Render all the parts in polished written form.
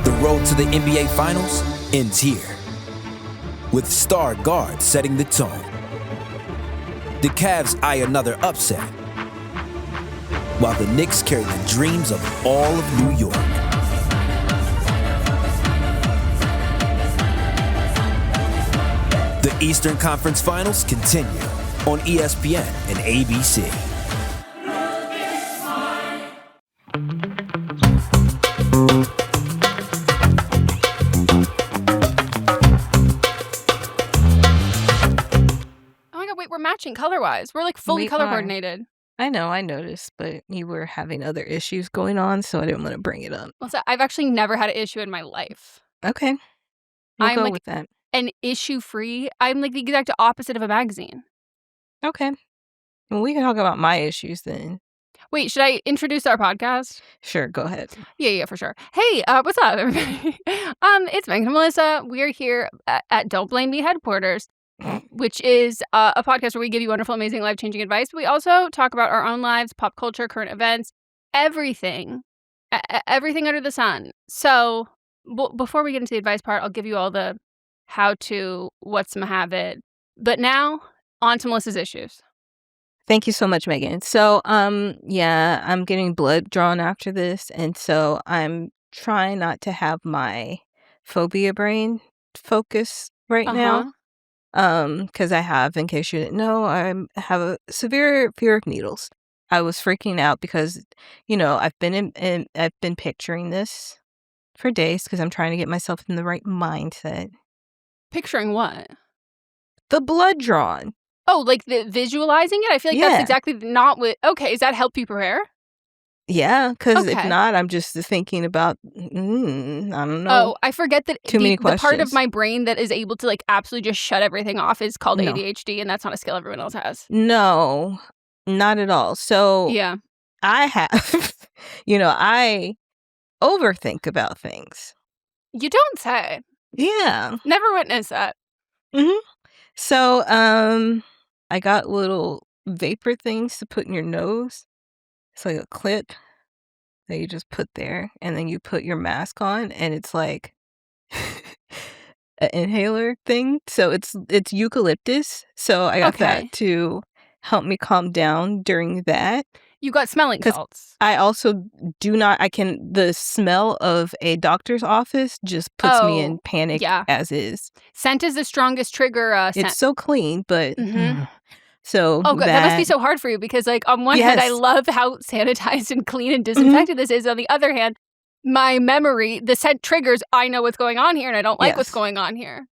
The road to the NBA Finals ends here, with star guards setting the tone. The Cavs eye another upset, while the Knicks carry the dreams of all of New York. The Eastern Conference Finals continue on ESPN and ABC. Oh my God, wait, we're matching color-wise. We're like fully color coordinated. I know, I noticed, but you were having other issues going on, so I didn't want to bring it up. Well, so I've actually never had an issue in my life. Okay. We'll I'm go like with that. an issue-free. I'm like the exact opposite of a magazine. Okay. Well, we can talk about my issues then. Wait, should I introduce our podcast? Sure, go ahead. Yeah, for sure. Hey, what's up, everybody? It's Meghan and Melisa. We're here at Don't Blame Me Headquarters, which is a podcast where we give you wonderful, amazing, life-changing advice. But we also talk about our own lives, pop culture, current events, everything, everything under the sun. So before we get into the advice part, I'll give you all the how-to, what's my habit. But now, on to Melissa's issues. Thank you so much, Megan. So, yeah, I'm getting blood drawn after this, and so I'm trying not to have my phobia brain focus right now. Because I have, in case you didn't know, I have a severe fear of needles. I was freaking out because, I've been picturing this for days because I'm trying to get myself in the right mindset. Picturing what? The blood drawn. Oh, like the visualizing it? I feel like that's exactly not what... Okay, does that help you prepare? Yeah, because if not, I'm just thinking about, I don't know. Oh, I forget that Too many questions. The part of my brain that is able to like absolutely just shut everything off is called ADHD, and that's not a skill everyone else has. No, not at all. So yeah, I have, I overthink about things. You don't say. Yeah. Never witnessed that. Mm-hmm. So, I got little vapor things to put in your nose. It's like a clip that you just put there, and then you put your mask on, and it's like an inhaler thing. So it's eucalyptus. So I got that to help me calm down during that. You got smelling salts. I also the smell of a doctor's office just puts me in panic as is. Scent is the strongest trigger. It's so clean, but... So God, that must be so hard for you because, like, on one hand, I love how sanitized and clean and disinfected this is. On the other hand, my memory, the scent triggers, I know what's going on here, and I don't like what's going on here.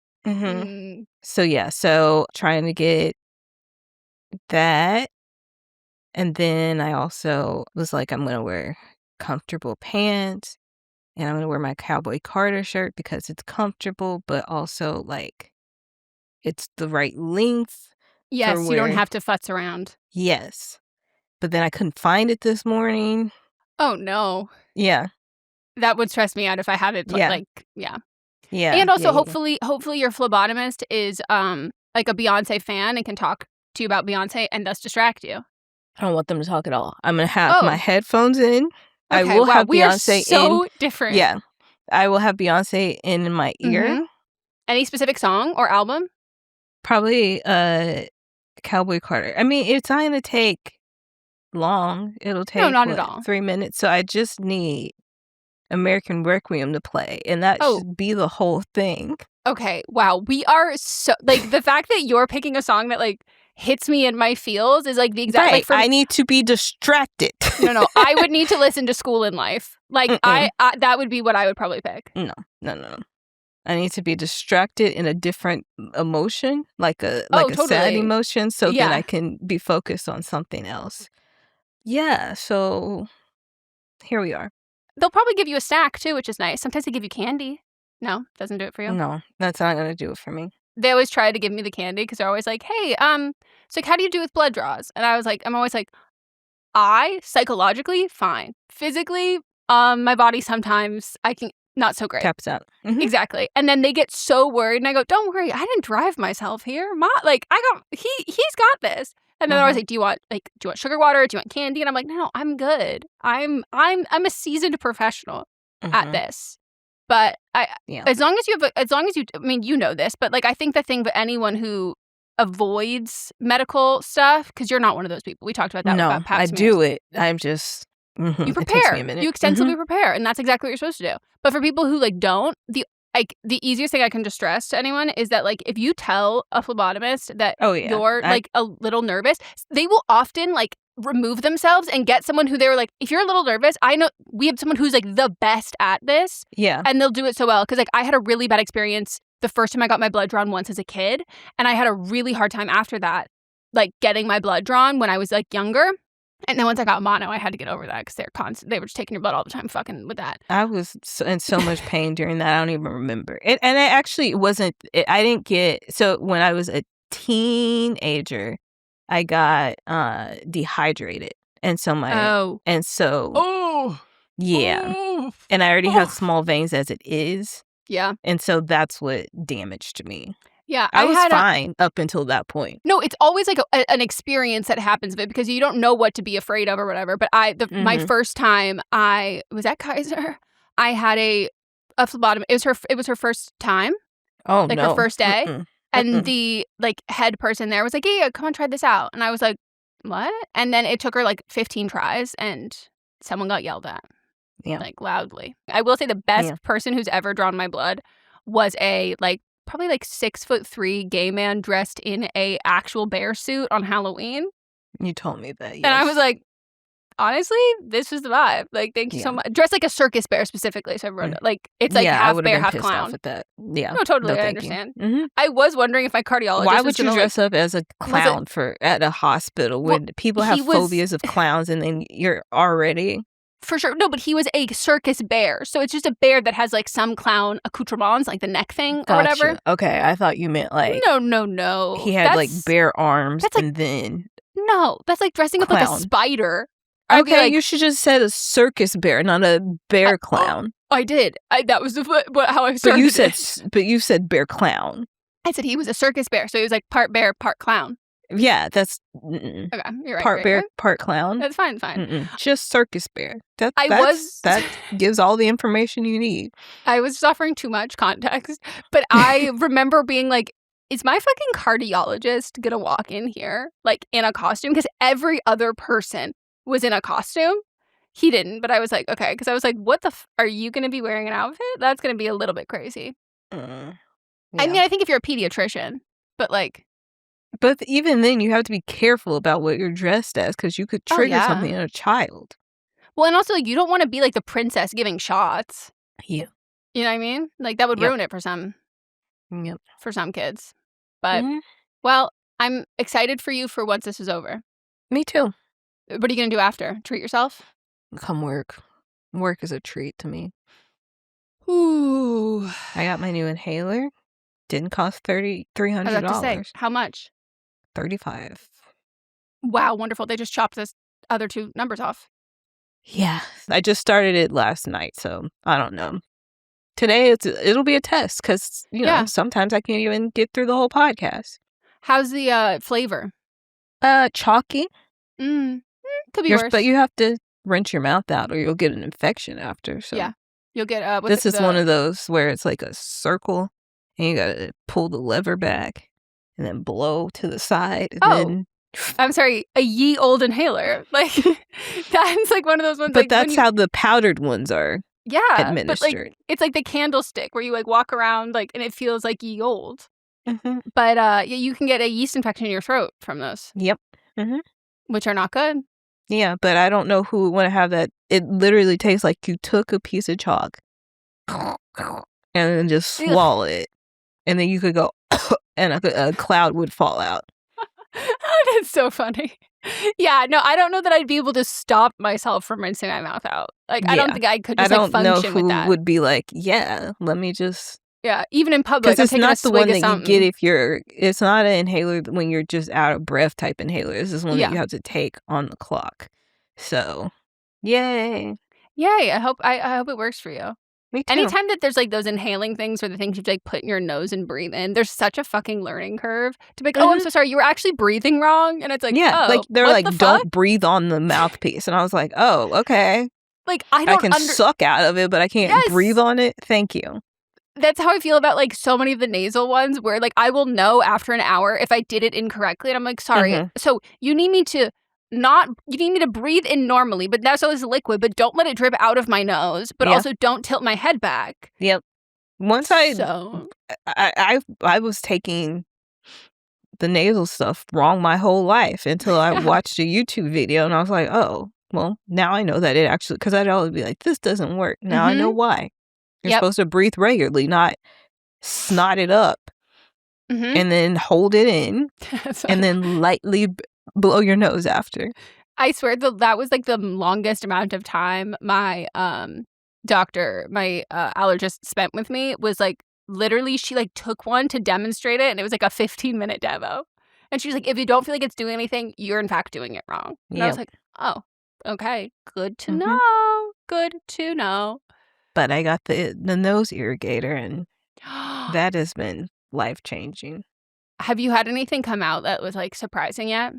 So trying to get that. And then I also was like, I'm going to wear comfortable pants, and I'm going to wear my Cowboy Carter shirt because it's comfortable, but also, like, it's the right length. Yes, you don't have to futz around. Yes. But then I couldn't find it this morning. Oh, no. Yeah. That would stress me out if I had it, Yeah. And also, hopefully your phlebotomist is like a Beyonce fan and can talk to you about Beyonce and thus distract you. I don't want them to talk at all. I'm going to have my headphones in. Okay, I will have we Beyonce are so different. Yeah. I will have Beyonce in my ear. Any specific song or album? Probably Cowboy Carter. I mean, it's not going to take long. It'll take not at all. 3 minutes. So I just need American Requiem to play, and that should be the whole thing. Okay, wow. We are so... Like, the fact that you're picking a song that, like, hits me in my feels is, like, the exact... Right. Like, I need to be distracted. No. I would need to listen to School in Life. Like, I that would be what I would probably pick. No. I need to be distracted in a different emotion, like a sad emotion, so that I can be focused on something else. Yeah, so here we are. They'll probably give you a snack, too, which is nice. Sometimes they give you candy. No, doesn't do it for you? No, that's not going to do it for me. They always try to give me the candy because they're always like, hey, so how do you do with blood draws? And I'm always like, psychologically, fine. Physically, my body sometimes, not so great. Taps out. Exactly. And then they get so worried, and I go, don't worry, I didn't drive myself here. He's got this. And then they're always like, do you want sugar water? Do you want candy? And I'm like, no, I'm good. I'm a seasoned professional at this. But Yeah. as long as you, I mean, you know this, but like I think the thing for anyone who avoids medical stuff, because you're not one of those people. We talked about that. No, about pap I smears. do it. I'm just You it takes me prepare. a minute. You extensively prepare, and that's exactly what you're supposed to do. But for people who like don't, the easiest thing I can just stress to anyone is that like if you tell a phlebotomist that you're like a little nervous, they will often like remove themselves and get someone who they're like, if you're a little nervous, I know we have someone who's like the best at this. Yeah. And they'll do it so well. Because like I had a really bad experience the first time I got my blood drawn once as a kid. And I had a really hard time after that, like getting my blood drawn when I was like younger. And then once I got mono, I had to get over that because they were just taking your blood all the time, fucking with that. I was in so much pain during that. I don't even remember it. And it actually wasn't. I didn't get. So when I was a teenager, I got dehydrated, and so yeah, and I already have small veins as it is. Yeah, and so that's what damaged me. Yeah, I was fine up until that point. No, it's always like an experience that happens of it because you don't know what to be afraid of or whatever. But my first time I was at Kaiser, I had a phlebotomy. It was her first time. Oh, like her first day. And the like head person there was like, yeah, come on, try this out. And I was like, what? And then it took her like 15 tries and someone got yelled at. Yeah. Like loudly. I will say the best person who's ever drawn my blood was a like probably like 6'3" gay man dressed in a actual bear suit on Halloween. You told me that, yes. And I was like, honestly, this was the vibe. Like, thank you so much. Dressed like a circus bear specifically. So everyone, like, it's like half bear, half clown. Off at that. Yeah. No, totally. I understand. I was wondering if my cardiologist Why would you dress up as a clown at a hospital when people have phobias of clowns and then you're already... For sure. No, but he was a circus bear. So it's just a bear that has like some clown accoutrements, like the neck thing or whatever. Okay, I thought you meant like... No. He had like bear arms and then... No, that's like dressing up like a spider. Okay, like, you should just said a circus bear, not a bear clown. I did. That was how I started. But you said bear clown. I said he was a circus bear, so he was like part bear, part clown. Yeah, that's okay. You're right. Part bear, right? Part clown. That's fine. Just circus bear. That gives all the information you need. I was just offering too much context, but I remember being like, "Is my fucking cardiologist gonna walk in here like in a costume?" Because every other person was in a costume. He didn't, but I was like, okay, because I was like, "What the? Are you gonna be wearing an outfit? That's gonna be a little bit crazy." Yeah. I mean, I think if you're a pediatrician, but like. But even then, you have to be careful about what you're dressed as because you could trigger something in a child. Well, and also, like, you don't want to be like the princess giving shots. Yeah. You know what I mean? Like, that would ruin it for some kids. But, well, I'm excited for you for once this is over. Me too. What are you going to do after? Treat yourself? Come work. Work is a treat to me. Ooh. I got my new inhaler. Didn't cost $300. I was about to say, how much? $35. Wow, wonderful. They just chopped this other two numbers off. Yeah. I just started it last night, so I don't know. Today, it'll be a test because, you know, sometimes I can't even get through the whole podcast. How's the flavor? Chalky. Could be worse. But you have to rinse your mouth out or you'll get an infection after. So. Yeah. You'll get... this is one of those where it's like a circle and you got to pull the lever back. And then blow to the side. And then... I'm sorry, a ye old inhaler. Like, that's like one of those ones. But like, that's how the powdered ones are administered. But like, it's like the candlestick where you like walk around like, and it feels like ye old. But you can get a yeast infection in your throat from those. Yep. Which are not good. Yeah, but I don't know who would want to have that. It literally tastes like you took a piece of chalk and then just swallow it. And then you could go... and a cloud would fall out. That's so funny. Yeah, no, I don't know that I'd be able to stop myself from rinsing my mouth out. Like, I don't think I could just like function with that. Would be like, let me just... Yeah, even in public, because it's not the one that you get if you're... It's not an inhaler when you're just out of breath type inhaler. This is one that you have to take on the clock. So, yay. I hope it works for you. Me too. Anytime that there's like those inhaling things or the things you like put in your nose and breathe in, there's such a fucking learning curve to be like, oh, I'm so sorry, you were actually breathing wrong. And it's like, like they're like, don't breathe on the mouthpiece. And I was like, oh, okay. Like, I I don't can suck out of it, but I can't Yes. breathe on it. Thank you. That's how I feel about, like, so many of the nasal ones where, like, I will know after an hour if I did it incorrectly, and I'm like, sorry. Mhm. So you need me to breathe in normally, but that's always liquid, but don't let it drip out of my nose, but Yeah. also don't tilt my head back. Yep. Once So I was taking the nasal stuff wrong my whole life until I watched a YouTube video, and I was like, oh, well, now I know that it actually, because I'd always be like, this doesn't work. Now I know why. You're Yep. supposed to breathe regularly, not snot it up and then hold it in and then lightly blow your nose after. I swear that was, like, the longest amount of time my doctor, my allergist spent with me was, like, literally she, like, took one to demonstrate it, and it was, like, a 15-minute demo. And she was like, if you don't feel like it's doing anything, you're in fact doing it wrong. And I was like, oh, okay. Good to know. Good to know. But I got the nose irrigator, and that has been life-changing. Have you had anything come out that was, like, surprising yet?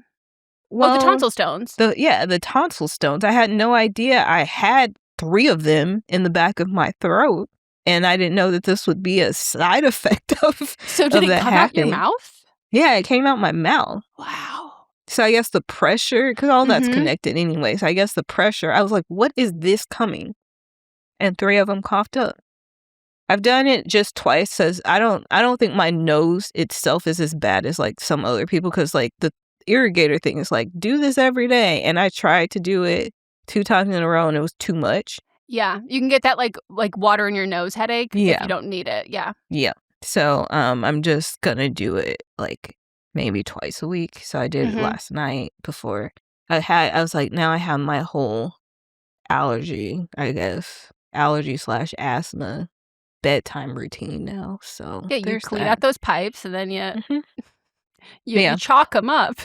Well, the tonsil stones. The tonsil stones. I had no idea I had 3 of them in the back of my throat, and I didn't know that this would be a side effect of So did of it that come happening. out your mouth? Yeah, it came out my mouth. Wow. So I guess the pressure, because all that's connected anyway, so I guess the pressure, I was like, what is this coming? And 3 of them coughed up. I've done it just twice, because I don't think my nose itself is as bad as, like, some other people, because, like, the irrigator thing is like, do this every day, and I tried to do it 2 times in a row, and it was too much. Yeah, you can get that, like water in your nose headache if you don't need it. Yeah. So I'm just gonna do it, like, maybe twice a week. So I did it last night before I was like, now I have my whole allergy, I guess, allergy/asthma bedtime routine now. So Yeah, you there's clean that. out those pipes, and then you Yeah. chalk them up.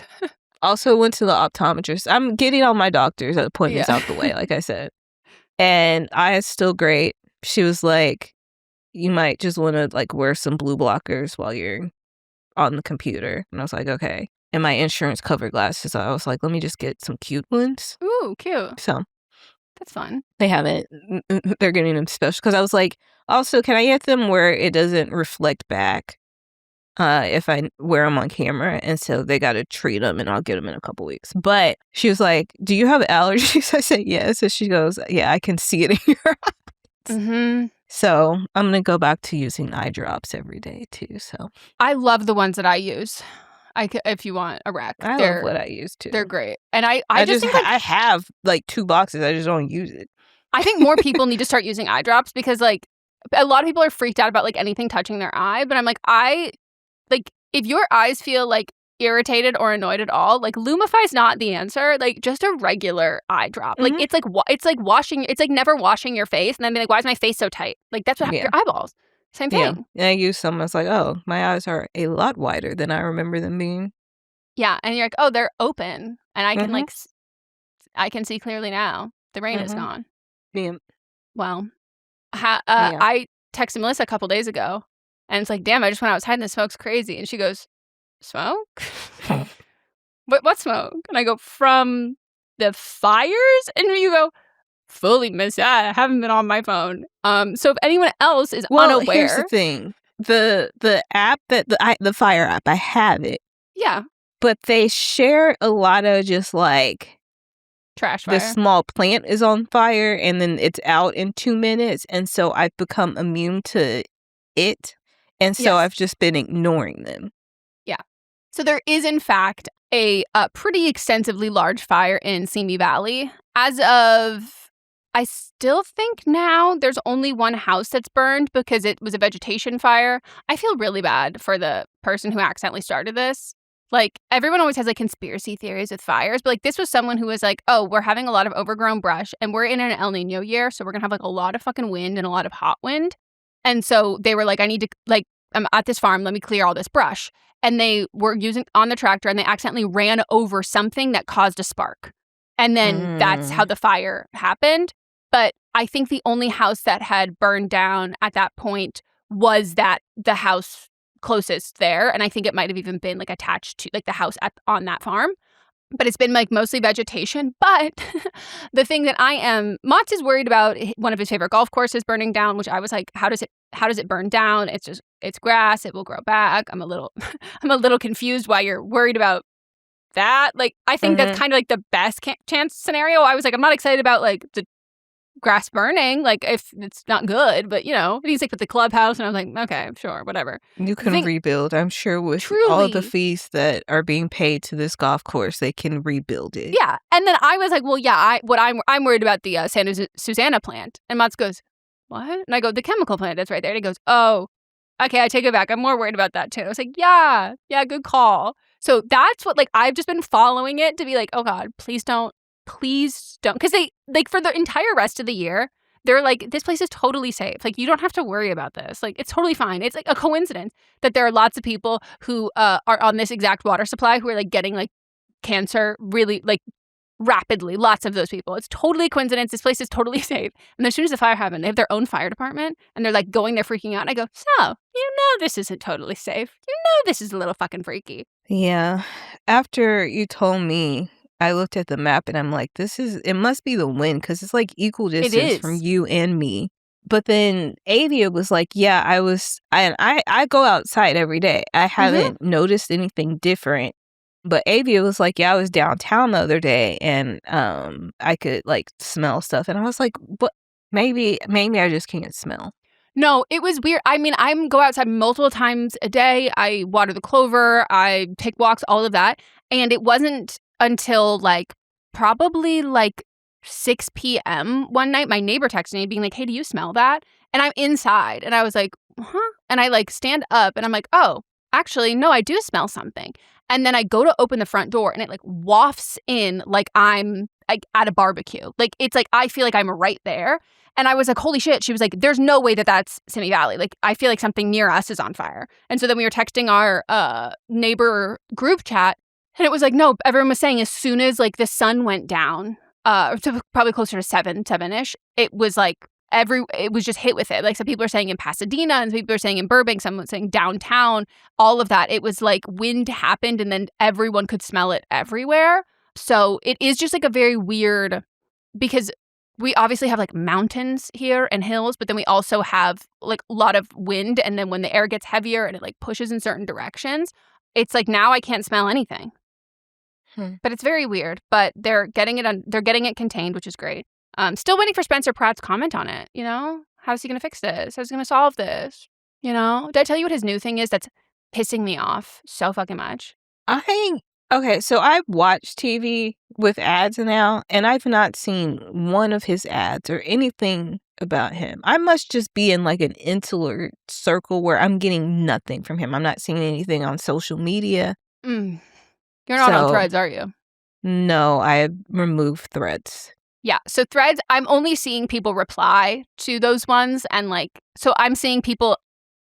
Also went to the optometrist. I'm getting all my doctor's appointments out the way, like I said. And eye is still great. She was like, you might just want to, like, wear some blue blockers while you're on the computer. And I was like, okay. And my insurance covered glasses. So I was like, let me just get some cute ones. Ooh, cute. So That's fun. they haven't, they're getting them special. Because I was like, also, can I get them where it doesn't reflect back if I wear them on camera? And so they got to treat them, and I'll get them in a couple weeks. But she was like, do you have allergies? I said, yes. And she goes, yeah, I can see it in your eyes. So I'm going to go back to using eye drops every day too. So I love the ones that I use. If you want a rec, I love what I use too. They're great. And I just think, like, I have like 2 boxes. I just don't use it. I think more people need to start using eye drops, because, like, a lot of people are freaked out about, like, anything touching their eye. But I'm like, if your eyes feel, like, irritated or annoyed at all, like, Lumify's not the answer. Like, just a regular eye drop. Like, it's like washing. It's like never washing your face and then be like, why is my face so tight? Like, that's what happened to your eyeballs. Same thing. Yeah. And I use some. I was like, oh, my eyes are a lot wider than I remember them being. Yeah, and you're like, oh, they're open, and I can I can see clearly now. The rain is gone. Yeah. Well, I texted Melissa a couple days ago, and it's like, damn, I just went outside and the smoke's crazy. And she goes, smoke? What smoke? And I go, from the fires? And you go, fully miss that. I haven't been on my phone. So if anyone else is unaware, here's the thing: the app the Fire app, I have it. Yeah, but they share a lot of just like trash fire. The small plant is on fire, and then it's out in 2 minutes, and so I've become immune to it, and so I've just been ignoring them. Yeah. So there is, in fact, a pretty extensively large fire in Simi Valley. As of, I still think now there's only one house that's burned because it was a vegetation fire. I feel really bad for the person who accidentally started this. Like, everyone always has, like, conspiracy theories with fires, but, like, this was someone who was like, oh, we're having a lot of overgrown brush, and we're in an El Nino year, so we're gonna have, like, a lot of fucking wind and a lot of hot wind. And so they were like, I need to, like, I'm at this farm, let me clear all this brush. And they were using on the tractor, and they accidentally ran over something that caused a spark. And then that's how the fire happened. But I think the only house that had burned down at that point was the house closest there, and I think it might have even been, like, attached to, like, the house on that farm. but it's been like mostly vegetation. But the thing that Mott's is worried about one of his favorite golf courses burning down, which I was like, how does it burn down? It's grass. It will grow back. I'm a little confused why you're worried about that. Like, I think that's kind of like the best chance scenario. I was like, I'm not excited about like the grass burning, like if it's not good, but and he's like with the clubhouse, and I was like, okay, sure, whatever. You can rebuild, I'm sure, with truly, all the fees that are being paid to this golf course, they can rebuild it. Yeah, and then I was like, well, yeah, I'm worried about the Santa Susana plant, and Mats goes, what? And I go, the chemical plant that's right there, and he goes, oh, okay, I take it back. I'm more worried about that too. I was like, yeah, good call. So that's what, like, I've just been following it to be like, oh God, please don't. Because they, like, for the entire rest of the year, they're like, this place is totally safe. Like, you don't have to worry about this. Like, it's totally fine. It's like a coincidence that there are lots of people who are on this exact water supply who are like getting like cancer really like rapidly. Lots of those people. It's totally a coincidence. This place is totally safe. And as soon as the fire happened, they have their own fire department, and they're like going there freaking out. And I go, so, this isn't totally safe. This is a little fucking freaky. Yeah. After you told me, I looked at the map and I'm like, it must be the wind, because it's like equal distance from you and me. But then Avia was like, yeah, I go outside every day. I haven't noticed anything different. But Avia was like, yeah, I was downtown the other day and I could like smell stuff. And I was like, what? Maybe I just can't smell. No, it was weird. I mean, I go outside multiple times a day. I water the clover. I take walks, all of that. And it wasn't until like probably like 6 p.m. one night, my neighbor texted me being like, hey, do you smell that? And I'm inside. And I was like, huh? And I like stand up and I'm like, oh, actually, no, I do smell something. And then I go to open the front door and it like wafts in like I'm like at a barbecue. Like it's like I feel like I'm right there. And I was like, holy shit. She was like, there's no way that that's Simi Valley. Like, I feel like something near us is on fire. And so then we were texting our neighbor group chat. And it was like, no, everyone was saying as soon as like the sun went down, probably closer to 7-ish, it was like it was just hit with it. Like some people are saying in Pasadena and some people are saying in Burbank, someone saying downtown, all of that. It was like wind happened and then everyone could smell it everywhere. So it is just like a very weird, because we obviously have like mountains here and hills, but then we also have like a lot of wind. And then when the air gets heavier and it like pushes in certain directions, it's like now I can't smell anything. But it's very weird. But they're getting it contained, which is great. Still waiting for Spencer Pratt's comment on it. How's he going to fix this? How's he going to solve this? Did I tell you what his new thing is that's pissing me off so fucking much? Okay, so I've watched TV with ads now, and I've not seen one of his ads or anything about him. I must just be in like an insular circle where I'm getting nothing from him. I'm not seeing anything on social media. You're not on Threads, are you? No, I removed Threads. Yeah, so Threads, I'm only seeing people reply to those ones, and like, so I'm seeing people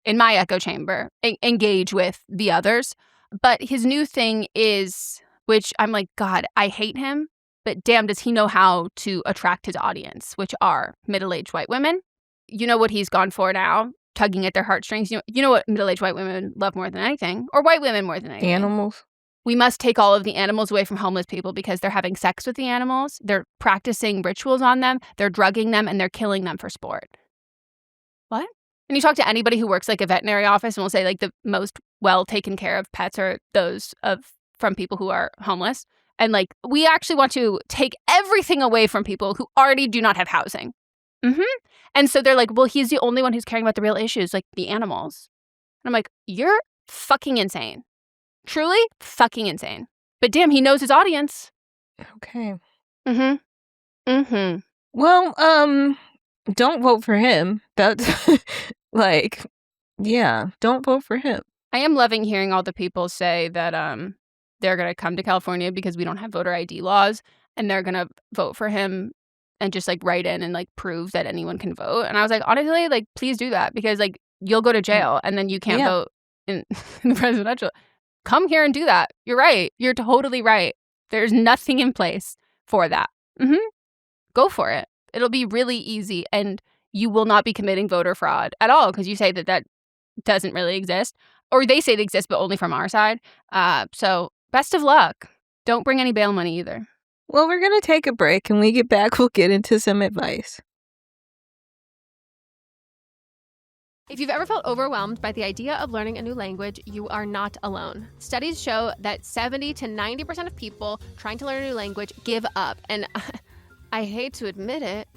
in my echo chamber engage with the others. But his new thing is, which I'm like, God, I hate him, but damn, does he know how to attract his audience, which are middle-aged white women. You know what he's gone for now? Tugging at their heartstrings. You know what middle-aged white women love more than anything, or white women more than anything? Animals. We must take all of the animals away from homeless people because they're having sex with the animals, they're practicing rituals on them, they're drugging them, and they're killing them for sport. What? And you talk to anybody who works like a veterinary office and will say like the most well taken care of pets are those from people who are homeless. And like, we actually want to take everything away from people who already do not have housing. And so they're like, well, he's the only one who's caring about the real issues, like the animals. And I'm like, you're fucking insane. Truly fucking insane. But damn, he knows his audience. Okay. Well, don't vote for him. That's like, yeah, don't vote for him. I am loving hearing all the people say that they're going to come to California because we don't have voter ID laws, and they're going to vote for him and just like write in and like prove that anyone can vote. And I was like, honestly, like, please do that, because like you'll go to jail and then you can't vote in the presidential. Come here and do that. You're right. You're totally right. There's nothing in place for that. Go for it. It'll be really easy, and you will not be committing voter fraud at all, because you say that doesn't really exist, or they say it exists, but only from our side. So best of luck. Don't bring any bail money either. Well, we're going to take a break. When we get back, we'll get into some advice. If you've ever felt overwhelmed by the idea of learning a new language, you are not alone. Studies show that 70 to 90% of people trying to learn a new language give up. And I hate to admit it,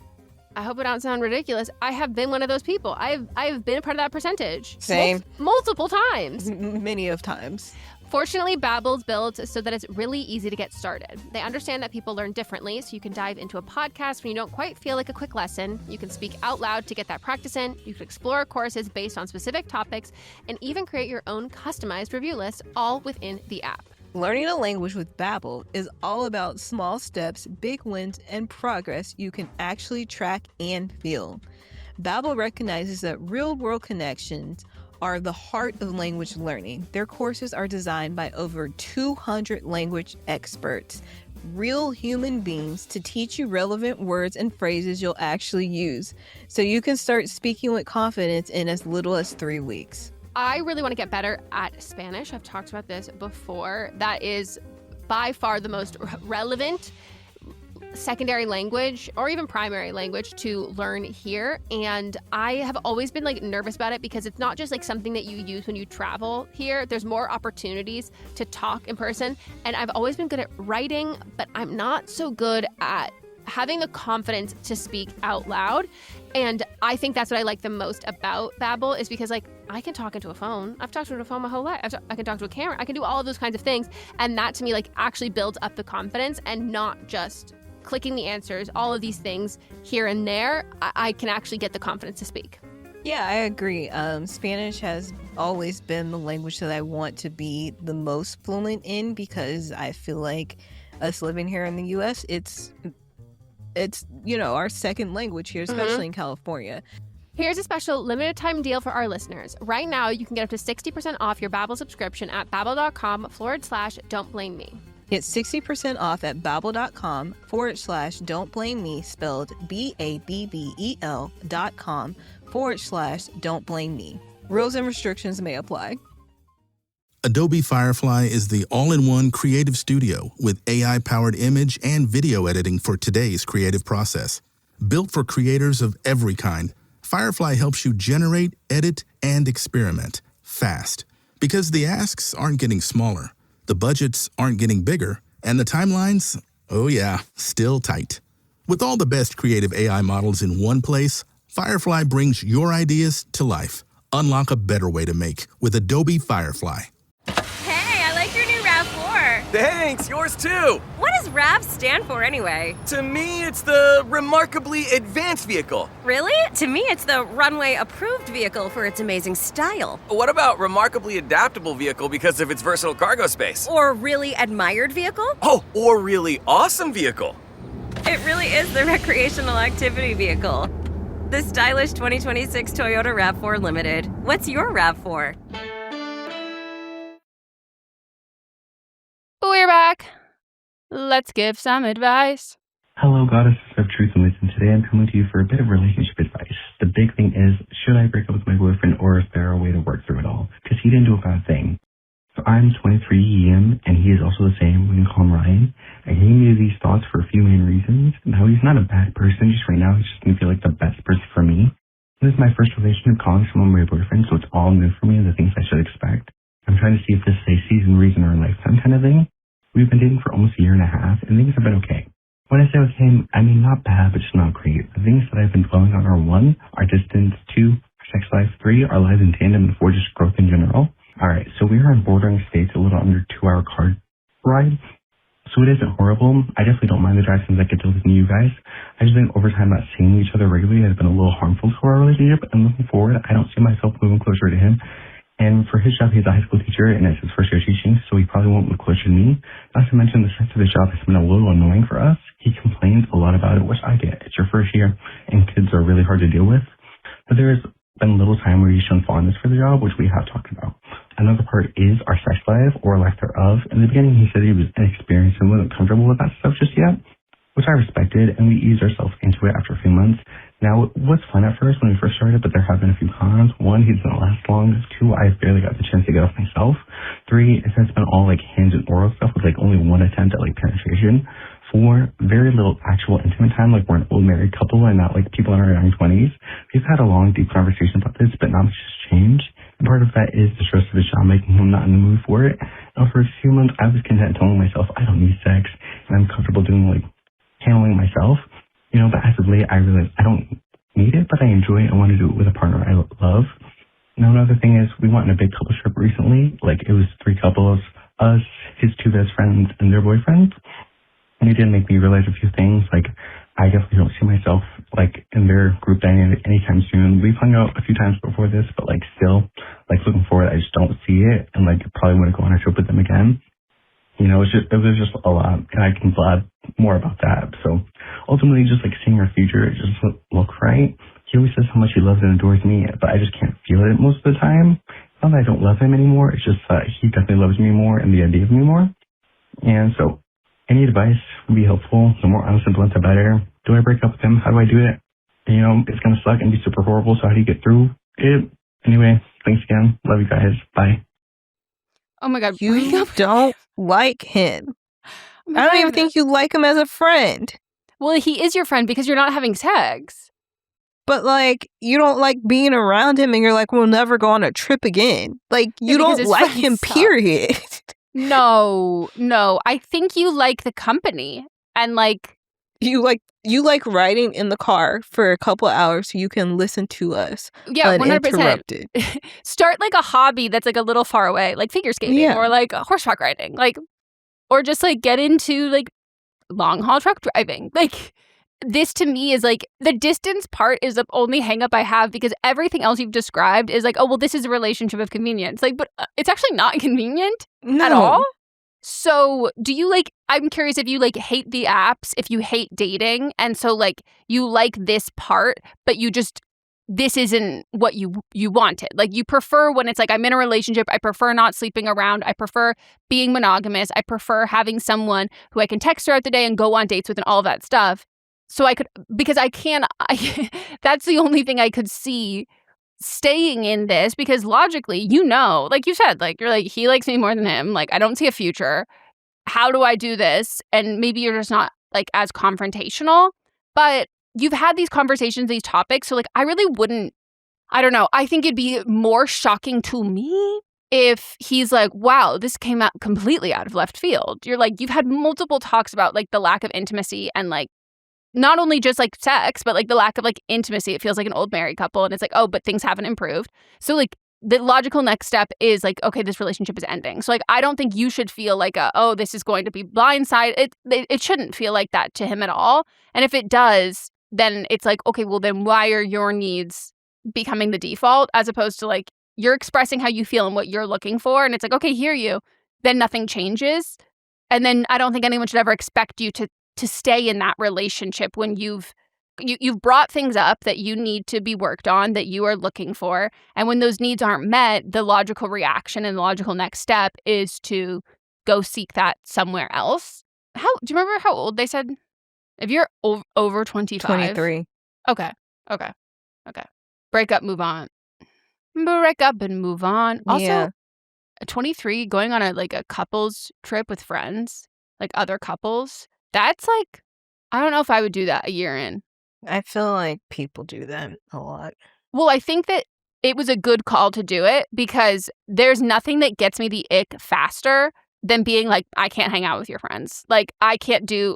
I hope it don't sound ridiculous, I have been one of those people. I've been a part of that percentage. Same. Multiple times. Many of times. Fortunately, Babbel's built so that it's really easy to get started. They understand that people learn differently, so you can dive into a podcast when you don't quite feel like a quick lesson. You can speak out loud to get that practice in. You can explore courses based on specific topics, and even create your own customized review list, all within the app. Learning a language with Babbel is all about small steps, big wins, and progress you can actually track and feel. Babbel recognizes that real-world connections are the heart of language learning. Their courses are designed by over 200 language experts, real human beings, to teach you relevant words and phrases you'll actually use, so you can start speaking with confidence in as little as 3 weeks. I really want to get better at Spanish. I've talked about this before. That is by far the most relevant secondary language or even primary language to learn here. And I have always been nervous about it because it's not just something that you use when you travel here. There's more opportunities to talk in person. And I've always been good at writing, but I'm not so good at having the confidence to speak out loud. And I think that's what I like the most about Babbel, is because I can talk into a phone. I've talked into a phone my whole life. I can talk to a camera. I can do all of those kinds of things. And that to me actually builds up the confidence, and not just clicking the answers, all of these things here and there. I can actually get the confidence to speak. Yeah, I agree. Spanish has always been the language that I want to be the most fluent in, because I feel like us living here in the U.S., it's our second language here, especially in California. Here's a special limited time deal for our listeners. Right now, you can get up to 60% off your Babbel subscription at babbel.com/don'tblameme. Get 60% off at babbel.com/don'tblameme, spelled BABBEL.com/don'tblameme. Rules and restrictions may apply. Adobe Firefly is the all-in-one creative studio with AI-powered image and video editing for today's creative process. Built for creators of every kind, Firefly helps you generate, edit, and experiment fast. Because the asks aren't getting smaller, the budgets aren't getting bigger, and the timelines, still tight. With all the best creative AI models in one place, Firefly brings your ideas to life. Unlock a better way to make with Adobe Firefly. Hey, I like your new RAV4. Thanks, yours too. What does RAV stand for anyway? To me, it's the Remarkably Advanced Vehicle. Really? To me, it's the Runway Approved Vehicle for its amazing style. What about Remarkably Adaptable Vehicle because of its versatile cargo space? Or Really Admired Vehicle? Oh, or Really Awesome Vehicle. It really is the Recreational Activity Vehicle. The stylish 2026 Toyota RAV4 Limited. What's your RAV4? We're back. Let's give some advice. Hello, goddesses of truth and wisdom. Today I'm coming to you for a bit of relationship advice. The big thing is, should I break up with my boyfriend, or is there a way to work through it all? Because he didn't do a bad thing. So I'm 23, and he is also the same. We can call him Ryan. I came to these thoughts for a few main reasons. Now, he's not a bad person, just right now he just didn't feel like the best person for me. This is my first relationship calling someone my boyfriend, so it's all new for me and the things I should expect. I'm trying to see if this is a season, reason, or a lifetime kind of thing. We've been dating for almost a year and a half, and things have been okay. When I say with him, I mean not bad, but just not great. The things that I've been dwelling on are 1, our distance, 2, our sex life, 3, our lives in tandem, and 4, just growth in general. Alright, so we are in bordering states, a little under 2-hour car ride. So it isn't horrible. I definitely don't mind the drive since I get to listen to you guys. I just think over time not seeing each other regularly has been a little harmful to our relationship, and looking forward, I don't see myself moving closer to him. And for his job, he's a high school teacher, and it's his first year teaching, so he probably won't move closer to me. Not to mention, the stress of his job has been a little annoying for us. He complains a lot about it, which I get. It's your first year, and kids are really hard to deal with. But there has been little time where he's shown fondness for the job, which we have talked about. Another part is our sex life, or lack thereof. In the beginning, he said he was inexperienced and wasn't comfortable with that stuff just yet, which I respected, and we eased ourselves into it after a few months. Now, it was fun at first when we first started, but there have been a few cons. 1, he doesn't last long. 2, I barely got the chance to get off myself. 3, it has been all like hands and oral stuff with like only 1 attempt at like penetration. 4, very little actual intimate time, like we're an old married couple and not like people in our young 20s. We've had a long, deep conversation about this, but not much has changed. And part of that is the stress of the job making him not in the mood for it. And for a few months, I was content telling myself I don't need sex and I'm comfortable doing like handling myself. But as of late, I realized I don't need it, but I enjoy it. I want to do it with a partner I love. Now, another thing is we went on a big couple trip recently. Like, it was 3 couples, us, his 2 best friends, and their boyfriends. And it did make me realize a few things. Like, I definitely don't see myself, like, in their group dynamic anytime soon. We've hung out a few times before this, but, like, still, like, looking forward, I just don't see it. And, like, probably want to go on a trip with them again. It was just a lot, and I can blab more about that. So ultimately, just like seeing our future, it just doesn't look right. He always says how much he loves and adores me, but I just can't feel it most of the time. Not that I don't love him anymore, it's just that he definitely loves me more and the idea of me more. And so any advice would be helpful. The more honest and blunt, the better. Do I break up with him? How do I do it? It's going to suck and be super horrible, so how do you get through it? Anyway, thanks again. Love you guys. Bye. Oh my God. You don't like him. Oh my I don't even God. think you like him as a friend. Well, he is your friend because you're not having sex. But, like, you don't like being around him and you're like, we'll never go on a trip again. Like, you because don't his like friends him, suck. period. No. I think you like the company and like You like riding in the car for a couple of hours so you can listen to us 100%. uninterrupted. Start like a hobby that's like a little far away, like figure skating or like horseback riding, like, or just like get into like long haul truck driving. Like, this to me is like the distance part is the only hang up I have because everything else you've described is like, oh, well, this is a relationship of convenience. Like, but it's actually not convenient at all. So do you like, I'm curious if you like hate the apps, if you hate dating. And so like you like this part, but you just, this isn't what you wanted. Like you prefer when it's like, I'm in a relationship. I prefer not sleeping around. I prefer being monogamous. I prefer having someone who I can text throughout the day and go on dates with and all of that stuff. So I could, because that's the only thing I could see staying in this because logically, like you said, like you're like, he likes me more than him. Like, I don't see a future. How do I do this? And maybe you're just not like as confrontational, but you've had these conversations, these topics. So like, I really wouldn't, I don't know. I think it'd be more shocking to me if he's like, wow, this came out completely out of left field. You're like, you've had multiple talks about like the lack of intimacy and like, not only just like sex, but like the lack of like intimacy. It feels like an old married couple. And it's like, oh, but things haven't improved. So like the logical next step is like, okay, this relationship is ending. So like, I don't think you should feel like, oh, this is going to be blindside. It shouldn't feel like that to him at all. And if it does, then it's like, okay, well then why are your needs becoming the default as opposed to like, you're expressing how you feel and what you're looking for. And it's like, okay, hear you. Then nothing changes. And then I don't think anyone should ever expect you to stay in that relationship when you've brought things up that you need to be worked on, that you are looking for. And when those needs aren't met, the logical reaction and the logical next step is to go seek that somewhere else. Do you remember how old they said? If you're over 25. 23. Okay. Break up, move on. Break up and move on. Also, 23, going on a couples trip with friends, like other couples. That's like, I don't know if I would do that a year in. I feel like people do that a lot. Well, I think that it was a good call to do it because there's nothing that gets me the ick faster than being like, I can't hang out with your friends. Like, I can't do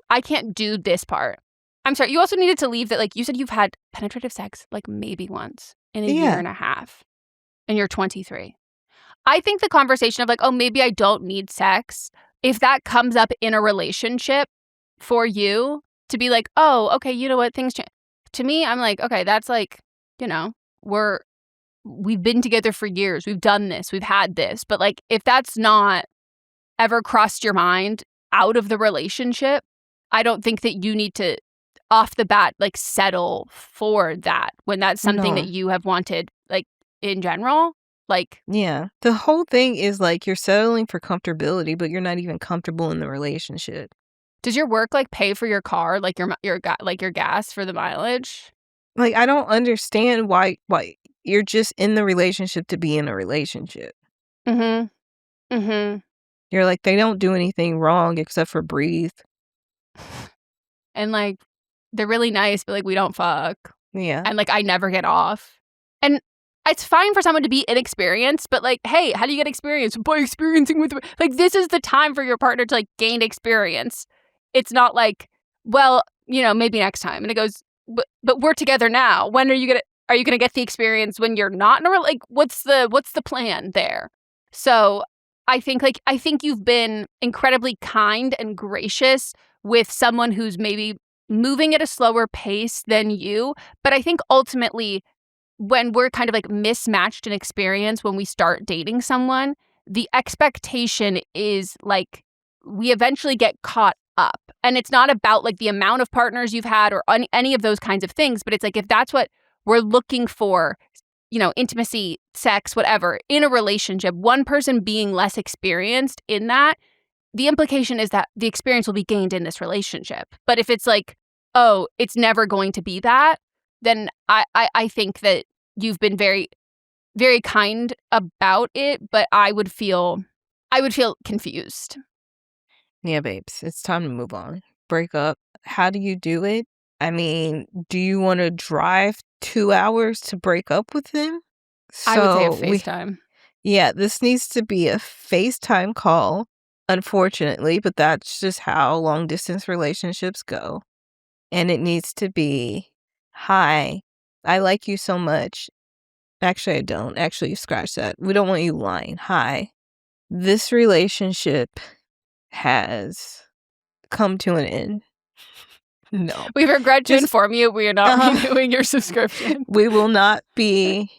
this part. I'm sorry. You also needed to leave that, like, you said you've had penetrative sex, like, maybe once in a year and a half, and you're 23. I think the conversation of, like, oh, maybe I don't need sex, if that comes up in a relationship for you to be like, oh, okay, you know what, things change. To me, I'm like, okay, that's like, we've been together for years. We've done this. We've had this. But, like, if that's not ever crossed your mind out of the relationship, I don't think that you need to off the bat like settle for that when that's something that you have wanted, like, in general. Like, yeah, the whole thing is like you're settling for comfortability, but you're not even comfortable in the relationship. Does your work like pay for your car, like your gas for the mileage? Like, I don't understand why you're just in the relationship to be in a relationship. Mm-hmm. Mm-hmm. You're like, they don't do anything wrong except for breathe. And, like, they're really nice, but, like, we don't fuck. Yeah. And, like, I never get off. And it's fine for someone to be inexperienced, but, like, hey, how do you get experience? By experiencing with... Like, this is the time for your partner to, like, gain experience. It's not like, well, you know, maybe next time. And it goes, but we're together now. When are you gonna get the experience when you're not in a... Like, what's the plan there? So I think you've been incredibly kind and gracious with someone who's maybe moving at a slower pace than you. But I think ultimately, when we're kind of like mismatched in experience when we start dating someone, the expectation is like we eventually get caught up. And it's not about like the amount of partners you've had or any of those kinds of things, but it's like if that's what we're looking for, you know, intimacy, sex, whatever, in a relationship, one person being less experienced in that, the implication is that the experience will be gained in this relationship. But if it's like, oh, it's never going to be that, then I think that you've been very, very kind about it, but I would feel confused. Yeah, babes, it's time to move on. Break up. How do you do it? I mean, do you want to drive 2 hours to break up with them? I would say a FaceTime. Yeah, this needs to be a FaceTime call, unfortunately, but that's just how long distance relationships go. And it needs to be, hi, I like you so much. Actually, I don't. Actually, scratch that. We don't want you lying. Hi, this relationship has come to an end. No. We regret to inform you we are not renewing your subscription. We will not be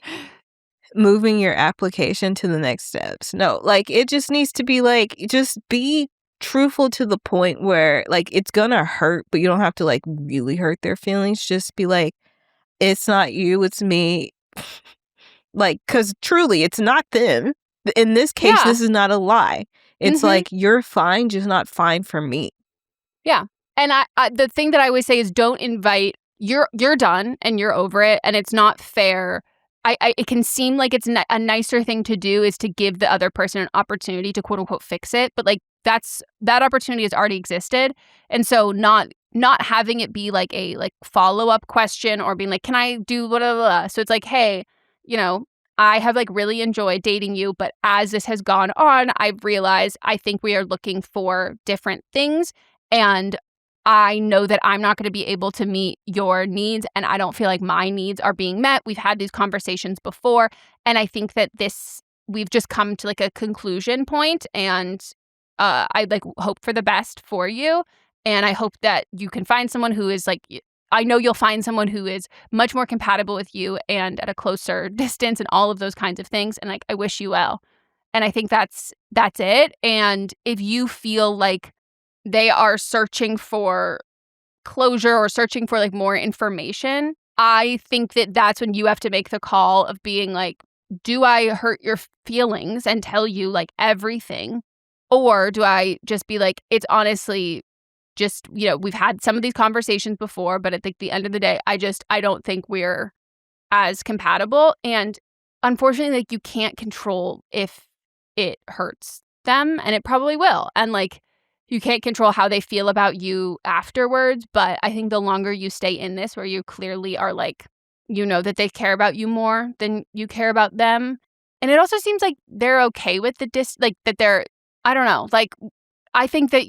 moving your application to the next steps. No, like it just needs to be like, just be truthful to the point where like it's gonna hurt, but you don't have to like really hurt their feelings. Just be like, it's not you, it's me. Like, because truly, it's not them. In this case, This is not a lie. It's like, you're fine, just not fine for me. Yeah. And I the thing that I always say is don't invite, you're done and you're over it and it's not fair. It can seem like it's a nicer thing to do is to give the other person an opportunity to quote unquote fix it. But like that opportunity has already existed. And so not having it be like a like follow-up question or being like, can I do blah, blah, blah. So it's like, hey, you know, I have like really enjoyed dating you, but as this has gone on, I've realized I think we are looking for different things. And I know that I'm not going to be able to meet your needs, and I don't feel like my needs are being met. We've had these conversations before, and I think that we've just come to like a conclusion point, and I like hope for the best for you, and I hope that you can find someone who is like, I know you'll find someone who is much more compatible with you and at a closer distance and all of those kinds of things, and like I wish you well. And I think that's it. And if you feel like they are searching for closure or searching for like more information, I think that that's when you have to make the call of being like, do I hurt your feelings and tell you like everything? Or do I just be like, it's honestly just, you know, we've had some of these conversations before, but at the end of the day, I don't think we're as compatible. And unfortunately, like you can't control if it hurts them, and it probably will. And like, you can't control how they feel about you afterwards, but I think the longer you stay in this where you clearly are like, you know that they care about you more than you care about them. And it also seems like they're okay with like that they're, I don't know, like I think that